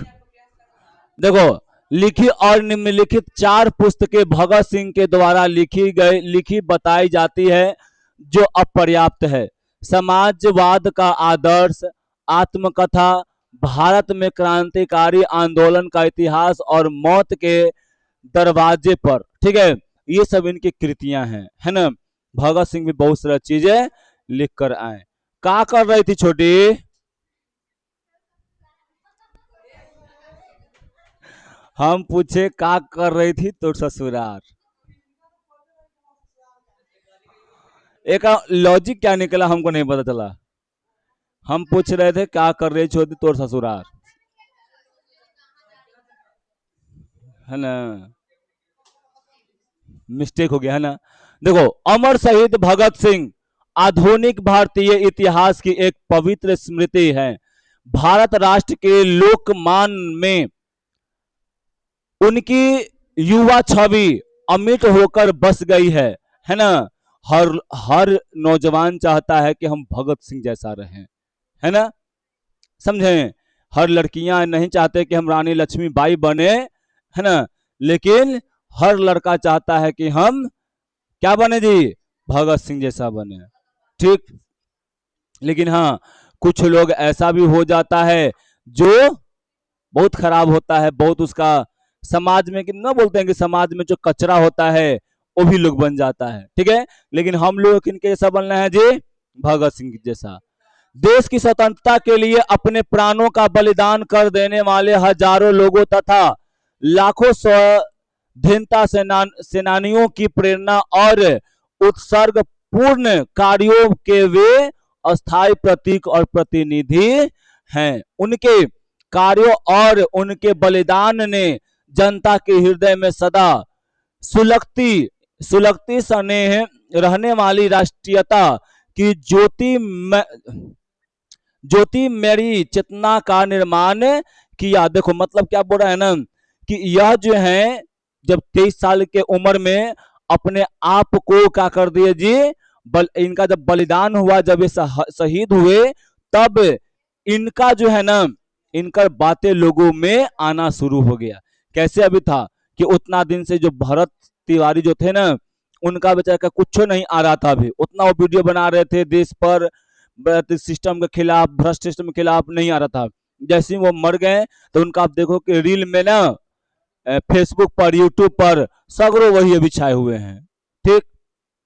देखो लिखी और निम्नलिखित 4 पुस्तकें भगत सिंह के द्वारा लिखी बताई जाती है जो अपर्याप्त है। समाजवाद का आदर्श, आत्मकथा, भारत में क्रांतिकारी आंदोलन का इतिहास और मौत के दरवाजे पर, ठीक है। ये सब इनकी कृतियां हैं, है ना। भगत सिंह भी बहुत सारी चीजें लिख कर आए। क्या कर रही थी छोटी? हम पूछे का कर रही थी तो ससुराल, एक लॉजिक क्या निकला हमको नहीं पता चला। हम पूछ रहे थे क्या कर रही छोटी तोर ससुराल, है ना। मिस्टेक हो गया, है ना। देखो अमर शहीद भगत सिंह आधुनिक भारतीय इतिहास की एक पवित्र स्मृति है। भारत राष्ट्र के लोकमान में उनकी युवा छवि अमिट होकर बस गई है ना। हर हर नौजवान चाहता है कि हम भगत सिंह जैसा रहें, है ना, समझे। हर लड़कियां नहीं चाहते कि हम रानी लक्ष्मीबाई बने, है ना। लेकिन हर लड़का चाहता है कि हम क्या बने जी, भगत सिंह जैसा बने, ठीक। लेकिन हाँ कुछ लोग ऐसा भी हो जाता है जो बहुत खराब होता है, बहुत उसका समाज में, कि ना बोलते हैं कि समाज में जो कचरा होता है वो भी लोग बन जाता है, ठीक है। लेकिन हम लोग किनके जैसा बनना है जी? भगत सिंह जैसा। देश की स्वतंत्रता के लिए अपने प्राणों का बलिदान कर देने वाले हजारों लोगों तथा लाखों स्वाधीनता सेनानियों की प्रेरणा और उत्सर्ग पूर्ण कार्यों के वे अस्थायी प्रतीक और प्रतिनिधि हैं। उनके कार्यों और उनके बलिदान ने जनता के हृदय में सदा सुलगती सुलगती स्नेह रहने वाली राष्ट्रीयता की ज्योति मेरी चेतना का निर्माण किया। देखो मतलब क्या बोल रहा है ना, कि यह जो है जब 23 साल के उम्र में अपने आप को क्या कर दिए जी, इनका जब बलिदान हुआ, जब ये शहीद हुए, तब इनका जो है ना, इनका बातें लोगों में आना शुरू हो गया। कैसे अभी था कि उतना दिन से जो भरत तिवारी जो थे ना, उनका बेचारा का कुछ नहीं आ रहा था, अभी उतना वो वीडियो बना रहे थे देश पर सिस्टम के खिलाफ, भ्रष्ट सिस्टम के खिलाफ, नहीं आ रहा था। जैसे ही वो मर गए तो उनका आप देखो कि रील में ना, फेसबुक पर, यूट्यूब पर सगरों वही अभी छाए हुए हैं, ठीक।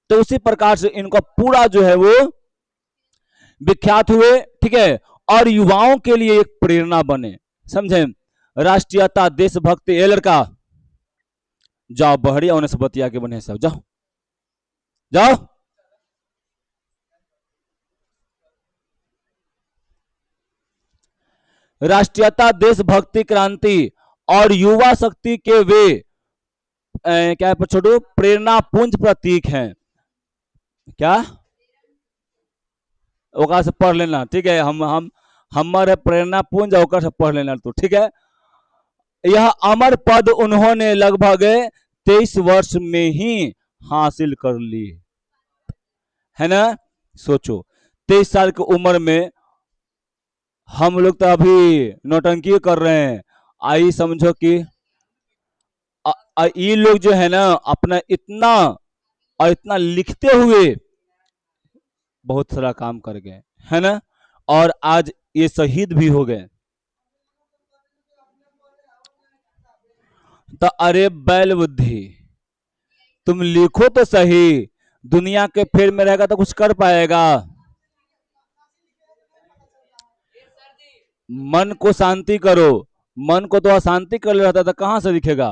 तो उसी प्रकार से इनका पूरा जो है वो विख्यात हुए, ठीक है, और युवाओं के लिए एक प्रेरणा बने, समझे। राष्ट्रीयता, देशभक्ति, ए लड़का जाओ बहरिया होने से बतिया के बने सब, जाओ जाओ। राष्ट्रीयता, देशभक्ति, क्रांति और युवा शक्ति के वे क्या छोटू प्रेरणा पुंज प्रतीक हैं। क्या ओका से पढ़ लेना, ठीक है। हम हमारे प्रेरणा पुंज ओकर से पढ़ लेना तो, ठीक है। यह अमर पद उन्होंने लगभग 23 वर्ष में ही हासिल कर ली, है ना। सोचो 23 साल की उम्र में हम लोग तो अभी नौटंकी कर रहे हैं, आई समझो कि ये लोग जो है ना अपना इतना और इतना लिखते हुए बहुत सारा काम कर गए, है ना, और आज ये शहीद भी हो गए। तो अरे बैल बुद्धि, तुम लिखो तो सही, दुनिया के फेर में रहेगा तो कुछ कर पाएगा? मन को शांति करो, मन को तो अशांति कर ले रहता था, कहां से दिखेगा?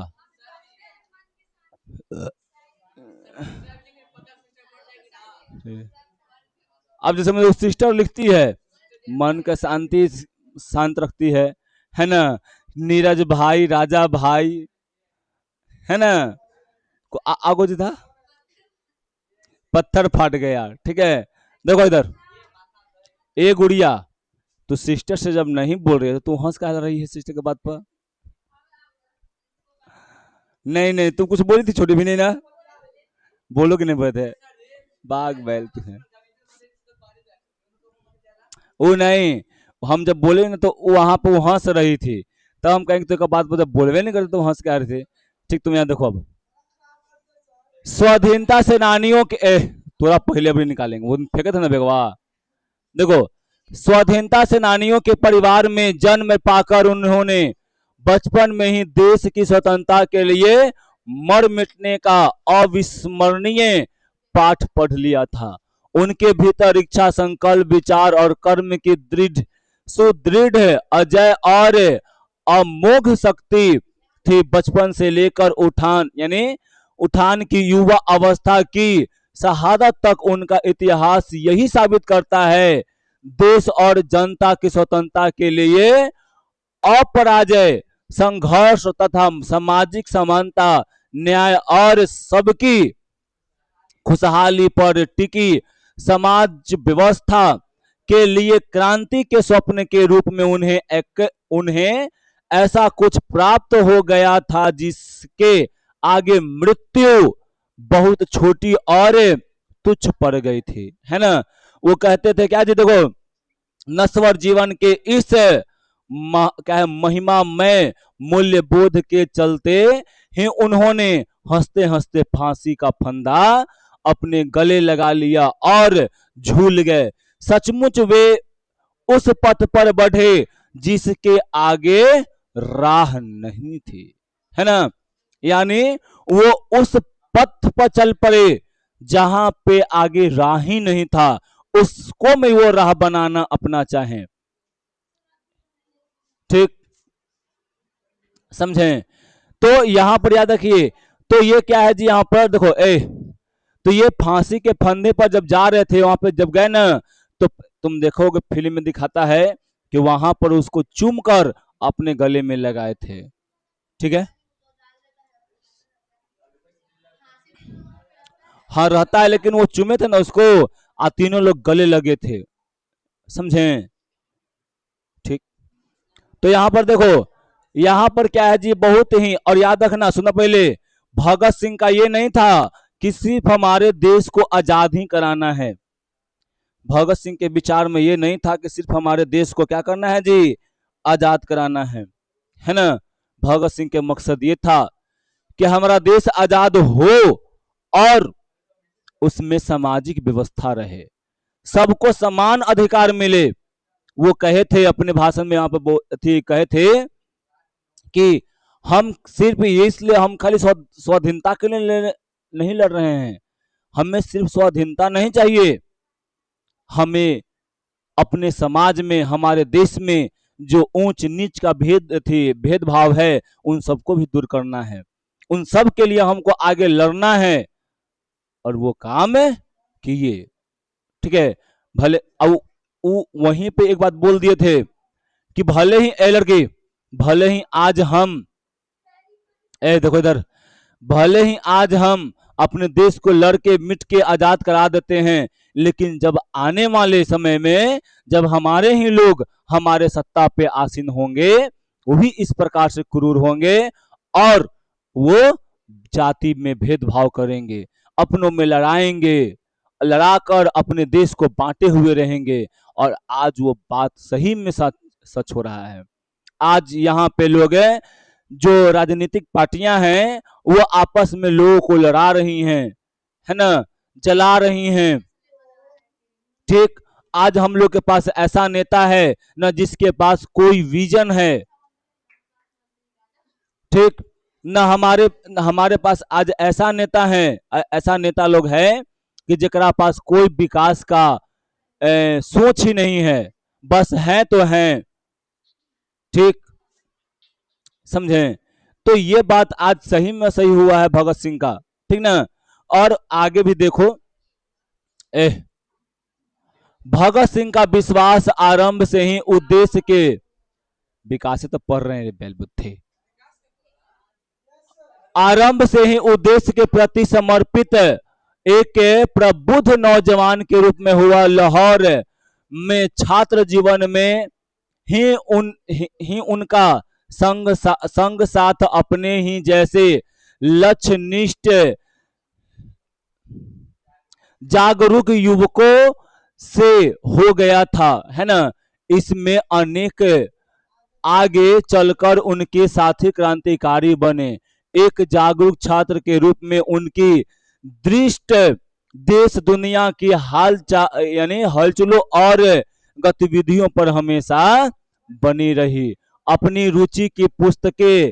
अब जैसे मुझे सिस्टर लिखती है, मन का शांति शांत रखती है ना। नीरज भाई, राजा भाई, है ना, आगो जी था, पत्थर फाट गया, ठीक है। देखो इधर, ए गुड़िया, तू सिस्टर से जब नहीं बोल रही है तो तू हंस कह रही है सिस्टर के बात पर? नहीं नहीं, तू कुछ बोली थी छोटी भी नहीं ना, बोलो कि नहीं बोले थे? बाग बैल है वो, नहीं, हम जब बोले ना तो वहां पर वो हंस रही थी, तब हम कहेंगे तो बात पर जब बोलवे नहीं करते तो हंस कह रहे थे, ठीक। तुम यहाँ देखो, अब स्वाधीनता सेनानियों के थोड़ा पहले भी निकालेंगे, वो फेंके थे ना बेगवा। देखो, स्वाधीनता सेनानियों के परिवार में जन्म पाकर उन्होंने बचपन में ही देश की स्वतंत्रता के लिए मर मिटने का अविस्मरणीय पाठ पढ़ लिया था। उनके भीतर इच्छा, संकल्प, विचार और कर्म की सुदृढ़, अजय और अमोघ शक्ति थी। बचपन से लेकर उठान यानी उठान की युवा अवस्था की शहादत तक उनका इतिहास यही साबित करता है, देश और जनता की स्वतंत्रता के लिए अपराजय संघर्ष तथा सामाजिक समानता, न्याय और सबकी खुशहाली पर टिकी समाज व्यवस्था के लिए क्रांति के स्वप्न के रूप में उन्हें ऐसा कुछ प्राप्त हो गया था जिसके आगे मृत्यु बहुत छोटी और तुच्छ पड़ गई थी, है ना। वो कहते थे क्या जी, देखो, नश्वर जीवन के इस क्या है महिमामय मूल्य बोध के चलते ही उन्होंने हंसते हंसते फांसी का फंदा अपने गले लगा लिया और झूल गए। सचमुच वे उस पथ पर बढ़े जिसके आगे राह नहीं थी, है ना। यानी वो उस पथ पर चल पड़े जहां पे आगे राह ही नहीं था, उसको में वो राह बनाना अपना चाहें। ठीक, समझें। तो यहां पर याद रखिए, तो ये क्या है जी, यहां पर देखो तो ये फांसी के फंदे पर जब जा रहे थे, वहां पे जब गए ना, तो तुम देखोगे फिल्म में दिखाता है कि वहां पर उसको चूम कर अपने गले में लगाए थे। ठीक है, हाँ रहता है, लेकिन वो चूमे थे ना उसको, तीनों लोग गले लगे थे, समझें। ठीक, तो यहां पर देखो, यहां पर क्या है जी, बहुत ही, और याद रखना, सुनो पहले, भगत सिंह का ये नहीं था कि सिर्फ हमारे देश को आजाद ही कराना है। भगत सिंह के विचार में ये नहीं था कि सिर्फ हमारे देश को क्या करना है जी, आजाद कराना है ना। भगत सिंह के मकसद ये था कि हमारा देश आजाद हो और उसमें सामाजिक व्यवस्था रहे, सबको समान अधिकार मिले। वो कहे थे अपने भाषण में, यहाँ पे कहे थे कि हम सिर्फ ये, इसलिए हम खाली स्वाधीनता के लिए नहीं लड़ रहे हैं, हमें सिर्फ स्वाधीनता नहीं चाहिए, हमें अपने समाज में, हमारे देश में जो ऊंच नीच का भेदभाव है, उन सबको भी दूर करना है, उन सब के लिए हमको आगे लड़ना है, और वो काम किए। ठीक है, भले अब वहीं पे एक बात बोल दिए थे कि भले ही ए लड़के, भले ही आज हम, देखो इधर, भले ही आज हम अपने देश को लड़के मिट के आजाद करा देते हैं, लेकिन जब आने वाले समय में जब हमारे ही लोग हमारे सत्ता पे आसीन होंगे, वो भी इस प्रकार से क्रूर होंगे और वो जाति में भेदभाव करेंगे, अपनों में लड़ाएंगे, लड़ाकर अपने देश को बांटे हुए रहेंगे। और आज वो बात सही में सच हो रहा है। आज यहाँ पे लोग हैं, जो राजनीतिक पार्टियां हैं, वो आपस में लोगों को लड़ा रही हैं, है ना, जला रही हैं। ठीक, आज हम लोग के पास ऐसा नेता है ना जिसके पास कोई विजन है। ठीक, न हमारे पास आज ऐसा नेता है, ऐसा नेता लोग है कि जकरा पास कोई विकास का सोच ही नहीं है, बस है तो है। ठीक, समझे। तो ये बात आज सही में सही हुआ है भगत सिंह का, ठीक ना। और आगे भी देखो, भगत सिंह का विश्वास आरंभ से ही उद्देश्य के विकास से, तो पढ़ रहे हैं बैल बुद्धि, आरंभ से ही उद्देश्य के प्रति समर्पित एक प्रबुद्ध नौजवान के रूप में हुआ। लाहौर में छात्र जीवन में ही उनका संग साथ अपने ही जैसे लक्ष्यनिष्ठ जागरूक युवकों से हो गया था, है ना। इसमें अनेक आगे चलकर उनके साथी क्रांतिकारी बने। एक जागरूक छात्र के रूप में उनकी दृष्टि देश दुनिया की यानी हलचलों और गतिविधियों पर हमेशा बनी रही। अपनी रुचि की पुस्तकें,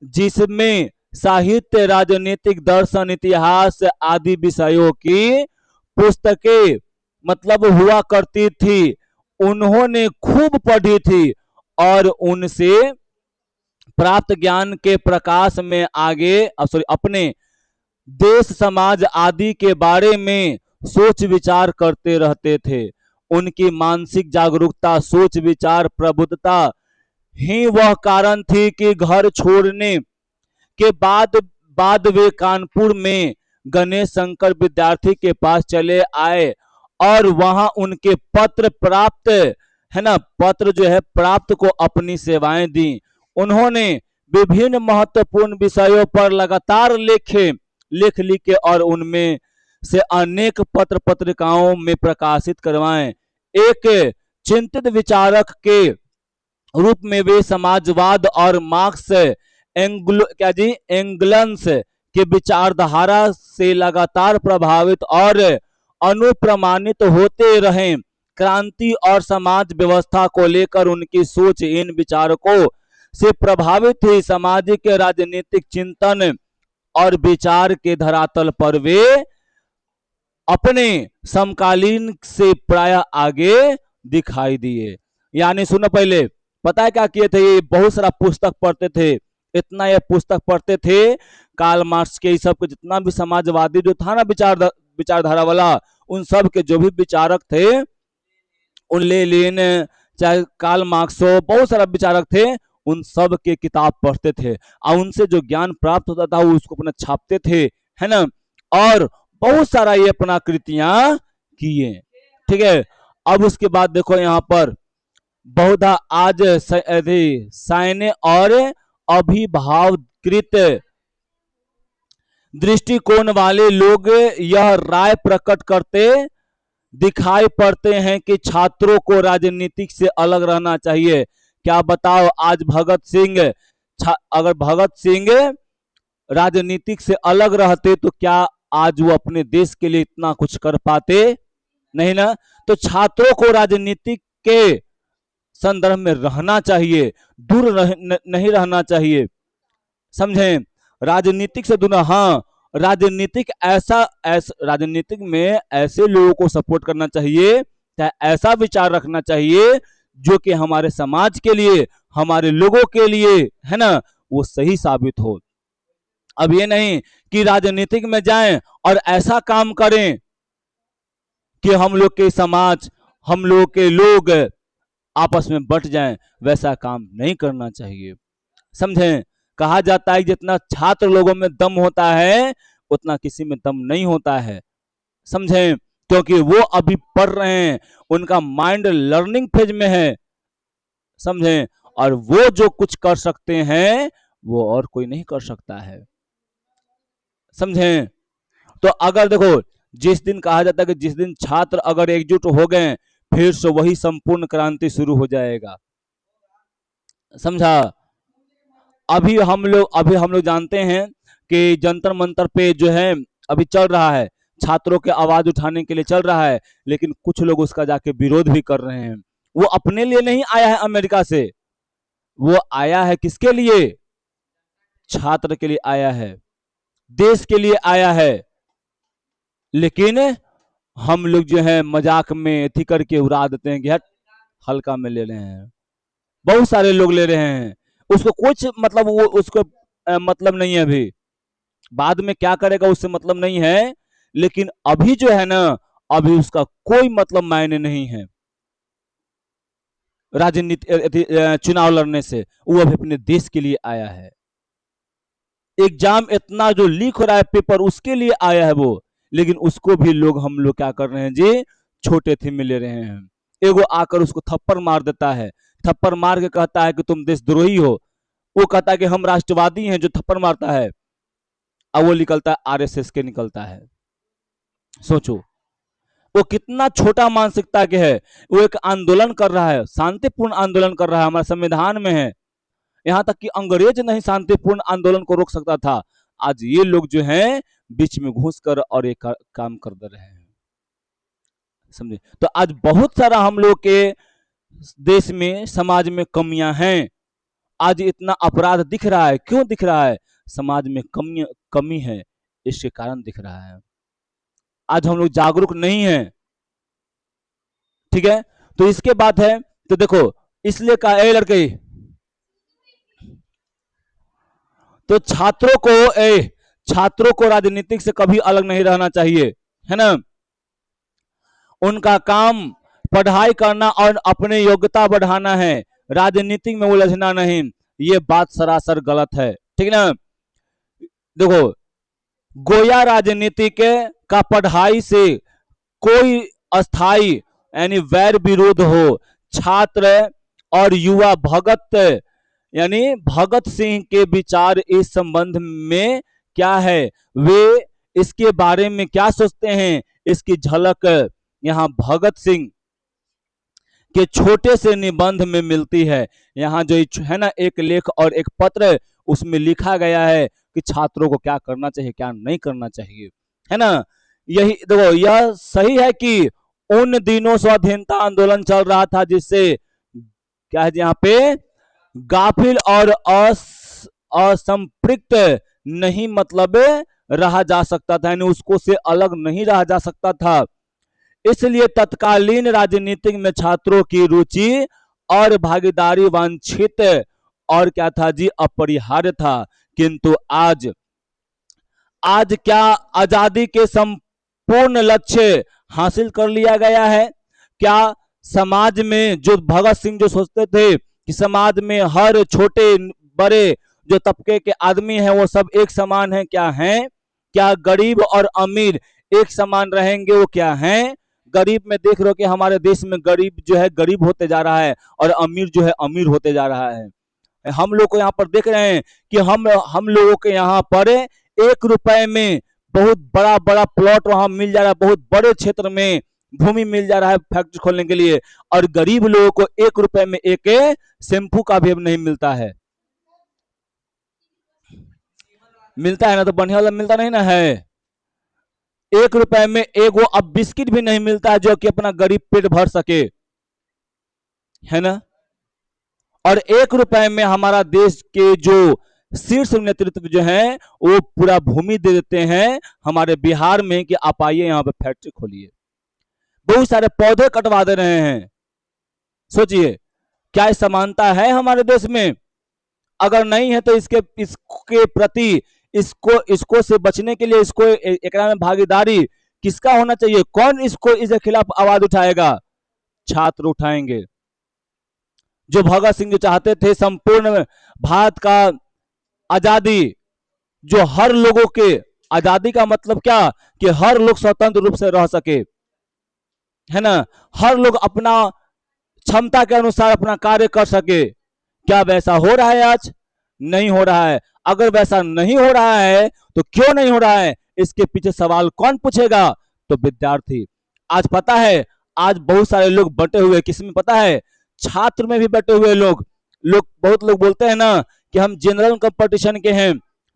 जिसमें साहित्य, राजनीतिक, दर्शन, इतिहास आदि विषयों की पुस्तकें मतलब हुआ करती थी, उन्होंने खूब पढ़ी थी और उनसे प्राप्त ज्ञान के प्रकाश में आगे अपने देश समाज आदि के बारे में सोच विचार करते रहते थे। उनकी मानसिक जागरूकता, सोच विचार, प्रबुद्धता ही वह कारण थी कि घर छोड़ने के बाद वे कानपुर में गणेश शंकर विद्यार्थी के पास चले आए और वहां उनके पत्र प्राप्त, है ना, पत्र जो है प्राप्त को अपनी सेवाएं दी। उन्होंने विभिन्न महत्वपूर्ण विषयों पर लगातार लिख के और उनमें से अनेक पत्र पत्रिकाओं में प्रकाशित करवाएं। एक चिंतित विचारक के रूप में वे समाजवाद और मार्क्स एंगल्स के विचारधारा से लगातार प्रभावित और अनुप्रमाणित होते रहे। क्रांति और समाज व्यवस्था को लेकर उनकी सोच इन विचारकों से प्रभावित हुई। सामाजिक राजनीतिक चिंतन और विचार के धरातल पर वे अपने समकालीन से प्राय आगे दिखाई दिए। यानी सुनो, पहले पता है क्या किए थे, ये बहुत सारा पुस्तक पढ़ते थे, इतना ये पुस्तक पढ़ते थे कार्ल मार्क्स के, सब के जितना भी समाजवादी जो था ना विचारधारा वाला, उन सब के जो भी विचारक थे, उन लेनिन चाहे कार्ल मार्क्स हो, बहुत सारा विचारक थे, उन सब के किताब पढ़ते थे और उनसे जो ज्ञान प्राप्त होता था वो उसको अपना छापते थे, है ना, और बहुत सारा ये अपना कृतियां किए। ठीक है, अब उसके बाद देखो यहाँ पर बहुधा आज सैन्य और अभिभावकृत दृष्टिकोण वाले लोग यह राय प्रकट करते दिखाई पड़ते हैं कि छात्रों को राजनीति से अलग रहना चाहिए। क्या बताओ, आज भगत सिंह, अगर भगत सिंह राजनीतिक से अलग रहते तो क्या आज वो अपने देश के लिए इतना कुछ कर पाते? नहीं ना। तो छात्रों को राजनीतिक के संदर्भ में रहना चाहिए, दूर नहीं रहना चाहिए, समझे, राजनीतिक से दूर। हाँ, राजनीतिक राजनीतिक में ऐसे लोगों को सपोर्ट करना चाहिए, चाहे ऐसा विचार रखना चाहिए जो कि हमारे समाज के लिए, हमारे लोगों के लिए, है ना, वो सही साबित हो। अब ये नहीं कि राजनीतिक में जाएं और ऐसा काम करें कि हम लोग के समाज, हम लोग के लोग आपस में बट जाएं, वैसा काम नहीं करना चाहिए, समझें। कहा जाता है जितना छात्र लोगों में दम होता है उतना किसी में दम नहीं होता है, समझें, क्योंकि वो अभी पढ़ रहे हैं, उनका माइंड लर्निंग फेज में है, समझें, और वो जो कुछ कर सकते हैं वो और कोई नहीं कर सकता है, समझें। तो अगर देखो, जिस दिन कहा जाता है कि जिस दिन छात्र अगर एकजुट हो गए फिर से वही संपूर्ण क्रांति शुरू हो जाएगा, समझा। अभी हम लोग जानते हैं कि जंतर मंतर पे जो है अभी चल रहा है, छात्रों के आवाज उठाने के लिए चल रहा है, लेकिन कुछ लोग उसका जाके विरोध भी कर रहे हैं। वो अपने लिए नहीं आया है अमेरिका से, वो आया है किसके लिए? छात्र के लिए आया है, देश के लिए आया है। लेकिन हम लोग जो है मजाक में थी करके उड़ा देते हैं कि हट, हल्का में ले रहे हैं, बहुत सारे लोग ले रहे हैं, उसको कुछ मतलब वो उसको मतलब नहीं है, अभी बाद में क्या करेगा उससे मतलब नहीं है, लेकिन अभी जो है ना, अभी उसका कोई मतलब मायने नहीं है राजनीति चुनाव लड़ने से। वो अभी अपने देश के लिए आया है, एग्जाम इतना जो लीक हो रहा है पेपर उसके लिए आया है वो, लेकिन उसको भी हम लोग क्या कर रहे हैं जी, छोटे थी में ले रहे हैं। एगो आकर उसको थप्पड़ मार देता है, थप्पड़ मार के कहता है कि तुम देशद्रोही हो, वो कहता है कि हम राष्ट्रवादी हैं, जो थप्पड़ मारता है, अब वो निकलता है आरएसएस के निकलता है। सोचो वो कितना छोटा मानसिकता के है। वो एक आंदोलन कर रहा है, शांतिपूर्ण आंदोलन कर रहा है, हमारे संविधान में है, यहां तक कि अंग्रेज नहीं शांतिपूर्ण आंदोलन को रोक सकता था। आज ये लोग जो हैं बीच में घुसकर और एक काम कर दे रहे हैं, समझे। तो आज बहुत सारा हम लोग के देश में, समाज में कमियां हैं। आज इतना अपराध दिख रहा है, क्यों दिख रहा है? समाज में कमी है, इसके कारण दिख रहा है। आज हम लोग जागरूक नहीं हैं, ठीक है। तो इसके बाद है, तो देखो इसलिए कहा ए लड़के, तो छात्रों को राजनीतिक से कभी अलग नहीं रहना चाहिए, है ना। उनका काम पढ़ाई करना और अपने योग्यता बढ़ाना है, राजनीतिक में उलझना नहीं। ये बात सरासर गलत है, ठीक ना। देखो, गोया राजनीतिक का पढ़ाई से कोई अस्थाई यानी वैर विरोध हो। छात्र और युवा भगत सिंह के विचार इस संबंध में क्या है, वे इसके बारे में क्या सोचते हैं, इसकी झलक यहाँ भगत सिंह के छोटे से निबंध में मिलती है। यहाँ जो है ना एक लेख और एक पत्र, उसमें लिखा गया है कि छात्रों को क्या करना चाहिए, क्या नहीं करना चाहिए, है ना। यही देखो, यह सही है कि उन दिनों स्वाधीनता आंदोलन चल रहा था, जिससे क्या है यहाँ पे गाफिल और असंपृक्त नहीं मतलब रहा जा सकता था, यानी उसको से अलग नहीं रहा जा सकता था। इसलिए तत्कालीन राजनीतिक में छात्रों की रुचि और भागीदारी वांछित और क्या था जी, अपरिहार्य था। किंतु आज आज क्या आजादी के संपूर्ण लक्ष्य हासिल कर लिया गया है? क्या समाज में जो भगत सिंह जो सोचते थे कि समाज में हर छोटे बड़े जो तबके के आदमी हैं वो सब एक समान हैं, क्या हैं? क्या गरीब और अमीर एक समान रहेंगे? वो क्या हैं? गरीब में देख रहे हो कि हमारे देश में गरीब जो है गरीब होते जा रहा है और अमीर जो है अमीर होते जा रहा है। हम लोग को यहाँ पर देख रहे हैं कि हम लोगों के यहाँ पर 1 रुपए में बहुत बड़ा बड़ा प्लॉट वहां मिल जा रहा है, बहुत बड़े क्षेत्र में भूमि मिल जा रहा है फैक्ट्री खोलने के लिए, और गरीब लोगों को 1 रुपए में एक शैम्पू का भी अब नहीं मिलता है। मिलता है ना तो बढ़िया वाला मिलता नहीं ना है। 1 रुपए में एक वो अब बिस्किट भी नहीं मिलता है जो कि अपना गरीब पेट भर सके, है ना। और 1 रुपए में हमारा देश के जो शीर्ष नेतृत्व जो है वो पूरा भूमि दे देते हैं हमारे बिहार में कि आप आइए यहाँ पे फैक्ट्री खोलिए, बहुत सारे पौधे कटवा दे रहे हैं। सोचिए क्या समानता है हमारे देश में? अगर नहीं है तो इसके प्रति इसको इसको से बचने के लिए इसको एक में भागीदारी किसका होना चाहिए? कौन इसके खिलाफ आवाज उठाएगा? छात्र उठाएंगे। जो भगत सिंह जो चाहते थे संपूर्ण भारत का आजादी, जो हर लोगों के आजादी का मतलब क्या कि हर लोग स्वतंत्र रूप से रह सके, है ना, हर लोग अपना क्षमता के अनुसार अपना कार्य कर सके। क्या वैसा हो रहा है? आज नहीं हो रहा है। अगर वैसा नहीं हो रहा है तो क्यों नहीं हो रहा है? इसके पीछे सवाल कौन पूछेगा? तो विद्यार्थी। आज पता है आज बहुत सारे लोग बटे हुए, किसमें पता है? छात्र में भी बटे हुए लोग बहुत लोग बोलते हैं ना कि हम जनरल कंपटीशन के हैं,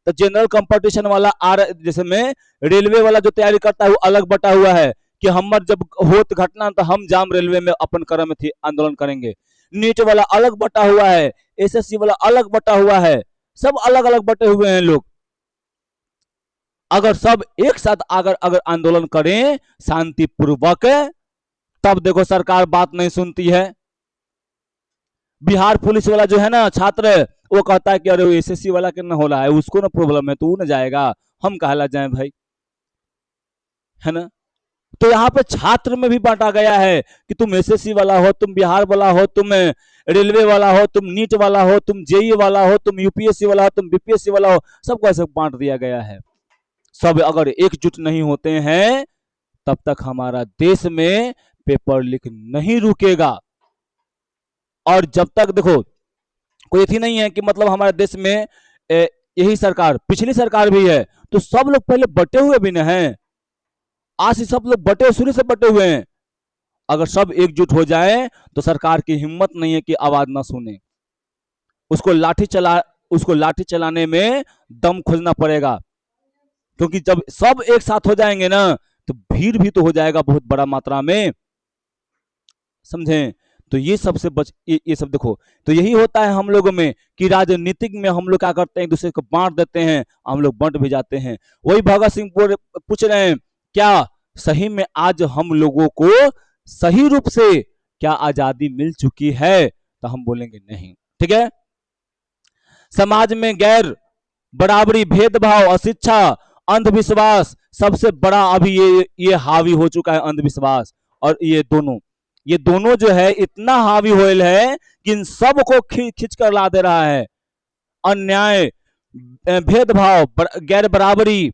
तो जनरल कंपटीशन वाला जैसे में रेलवे वाला जो तैयारी करता है वो अलग बटा हुआ है कि हमर जब होत घटना तो हम जाम रेलवे में अपन कर्म थी आंदोलन करेंगे। नीट वाला अलग बटा हुआ है, एसएससी वाला अलग बटा हुआ है, सब अलग अलग बटे हुए हैं लोग। अगर सब एक साथ अगर आंदोलन करें शांतिपूर्वक, तब देखो सरकार बात नहीं सुनती है। बिहार पुलिस वाला जो है ना छात्र, वो कहता है कि अरे एसएससी वाला के ना हो रहा है, उसको ना प्रॉब्लम है तो वो ना जाएगा, हम कहला जाए भाई, है ना। तो यहाँ पे छात्र में भी बांटा गया है कि तुम एसएससी वाला हो, तुम बिहार वाला हो, तुम रेलवे वाला हो, तुम नीट वाला हो, तुम जेई वाला हो, तुम यूपीएससी वाला हो, तुम बीपीएससी वाला हो, सबको ऐसे बांट दिया गया है। सब अगर एकजुट नहीं होते हैं तब तक हमारा देश में पेपर लीक नहीं रुकेगा। और जब तक देखो कोई थी नहीं है कि मतलब हमारे देश में यही सरकार, पिछली सरकार भी है तो सब लोग पहले बटे हुए भी न हैं, आज से सब लोग बटे शुरू से बटे हुए हैं। अगर सब एकजुट हो जाए तो सरकार की हिम्मत नहीं है कि आवाज ना सुने, उसको लाठी चलाने में दम खोजना पड़ेगा, क्योंकि जब सब एक साथ हो जाएंगे ना तो भीड़ भी तो हो जाएगा बहुत बड़ा मात्रा में, समझें। तो ये सबसे ये सब देखो, तो यही होता है हम लोगों में कि राजनीतिक में हम लोग क्या करते हैं, एक दूसरे को बांट देते हैं, हम लोग बंट भी जाते हैं। वही भगत सिंह पूछ रहे हैं क्या सही में आज हम लोगों को सही रूप से क्या आजादी मिल चुकी है? तो हम बोलेंगे नहीं। ठीक है। समाज में गैर बराबरी, भेदभाव, अशिक्षा, अंधविश्वास सबसे बड़ा अभी ये हावी हो चुका है, अंधविश्वास। और ये दोनों जो है इतना हावी होयल है कि इन सबको खींच कर ला दे रहा है। अन्याय, भेदभाव, गैर बराबरी,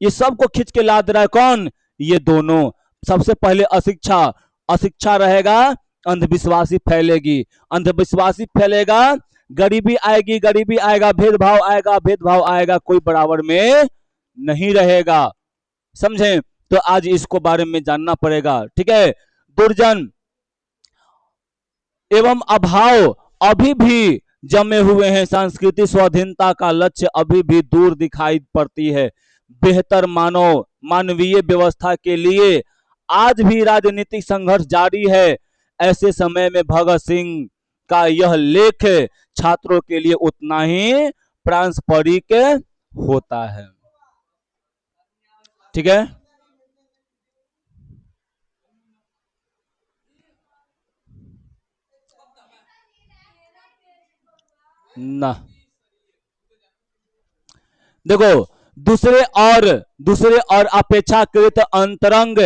ये सबको खींच के ला दे रहा है कौन? ये दोनों। सबसे पहले अशिक्षा रहेगा, अंधविश्वासी फैलेगी, अंधविश्वासी फैलेगा, गरीबी आएगा, भेदभाव आएगा, कोई बराबर में नहीं रहेगा, समझे। तो आज इसको बारे में जानना पड़ेगा। ठीक है। दुर्जन एवं अभाव अभी भी जमे हुए हैं, सांस्कृतिक स्वाधीनता का लक्ष्य अभी भी दूर दिखाई पड़ती है। बेहतर मानवीय व्यवस्था के लिए आज भी राजनीतिक संघर्ष जारी है। ऐसे समय में भगत सिंह का यह लेख छात्रों के लिए उतना ही प्रासंगिक होता है। ठीक है ना। देखो, दूसरे और अपेक्षाकृत अंतरंग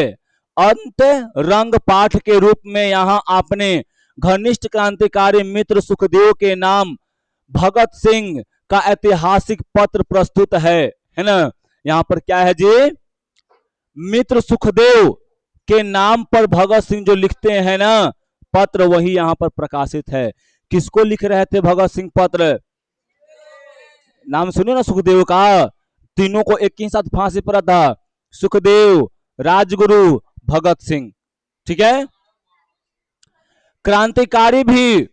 अंतरंग पाठ के रूप में यहाँ आपने घनिष्ठ क्रांतिकारी मित्र सुखदेव के नाम भगत सिंह का ऐतिहासिक पत्र प्रस्तुत है ना। यहाँ पर क्या है जी, मित्र सुखदेव के नाम पर भगत सिंह जो लिखते हैं ना पत्र, वही यहाँ पर प्रकाशित है। किसको लिख रहे थे भगत सिंह पत्र? नाम सुनिए ना सुखदेव का। तीनों को एक ही साथ फांसी पड़ा था, सुखदेव, राजगुरु, भगत सिंह। ठीक है। क्रांतिकारी भी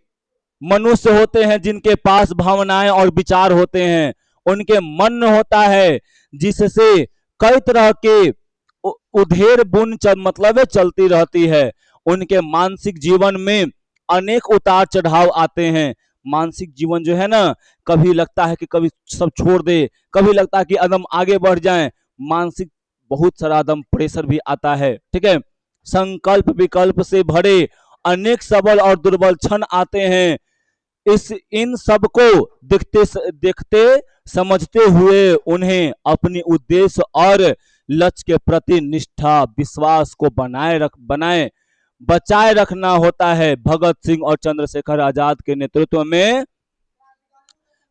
मनुष्य होते हैं जिनके पास भावनाएं और विचार होते हैं, उनके मन होता है जिससे कई तरह के उधेर बुन मतलब चलती रहती है। उनके मानसिक जीवन में अनेक उतार चढ़ाव आते हैं। मानसिक जीवन जो है ना, कभी लगता है कि कभी सब छोड़ दे, कभी लगता है कि अदम आगे बढ़ जाएं। मानसिक बहुत सारा अदम प्रेशर भी आता है। ठीक है। संकल्प विकल्प से भरे अनेक सबल और दुर्बल क्षण आते हैं। इस इन सब को देखते देखते समझते हुए उन्हें अपनी उद्देश्य और लक्ष्य के प्रति निष्ठा विश्वास को बनाए बचाए रखना होता है। भगत सिंह और चंद्रशेखर आजाद के नेतृत्व में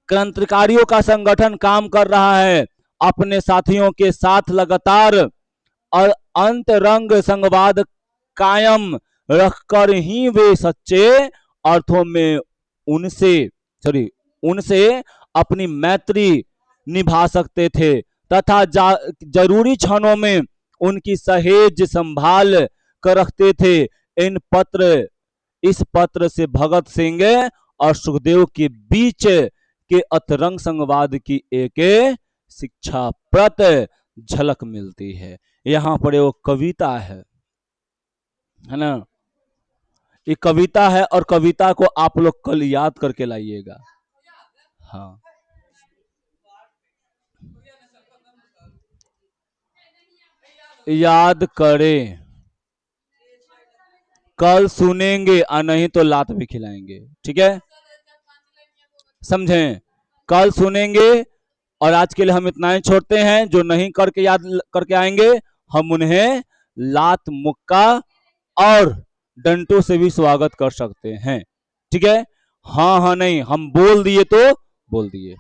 क्रांतिकारियों का संगठन काम कर रहा है। अपने साथियों के साथ लगातार और अंतरंग संवाद कायम रखकर ही वे सच्चे अर्थों में उनसे उनसे अपनी मैत्री निभा सकते थे तथा जरूरी क्षणों में उनकी सहेज संभाल कर रखते थे। इन पत्र इस पत्र से भगत सिंह और सुखदेव के बीच के अतरंग संवाद की एक शिक्षाप्रद झलक मिलती है। यहाँ पर वो कविता है ना। ये कविता है और कविता को आप लोग कल याद करके लाइएगा। हाँ, याद करें, कल सुनेंगे और नहीं तो लात भी खिलाएंगे। ठीक है, समझें? कल सुनेंगे। और आज के लिए हम इतना ही छोड़ते हैं। जो नहीं करके याद करके आएंगे, हम उन्हें लात मुक्का और डंटों से भी स्वागत कर सकते हैं। ठीक है। हाँ हाँ नहीं, हम बोल दिए तो बोल दिए।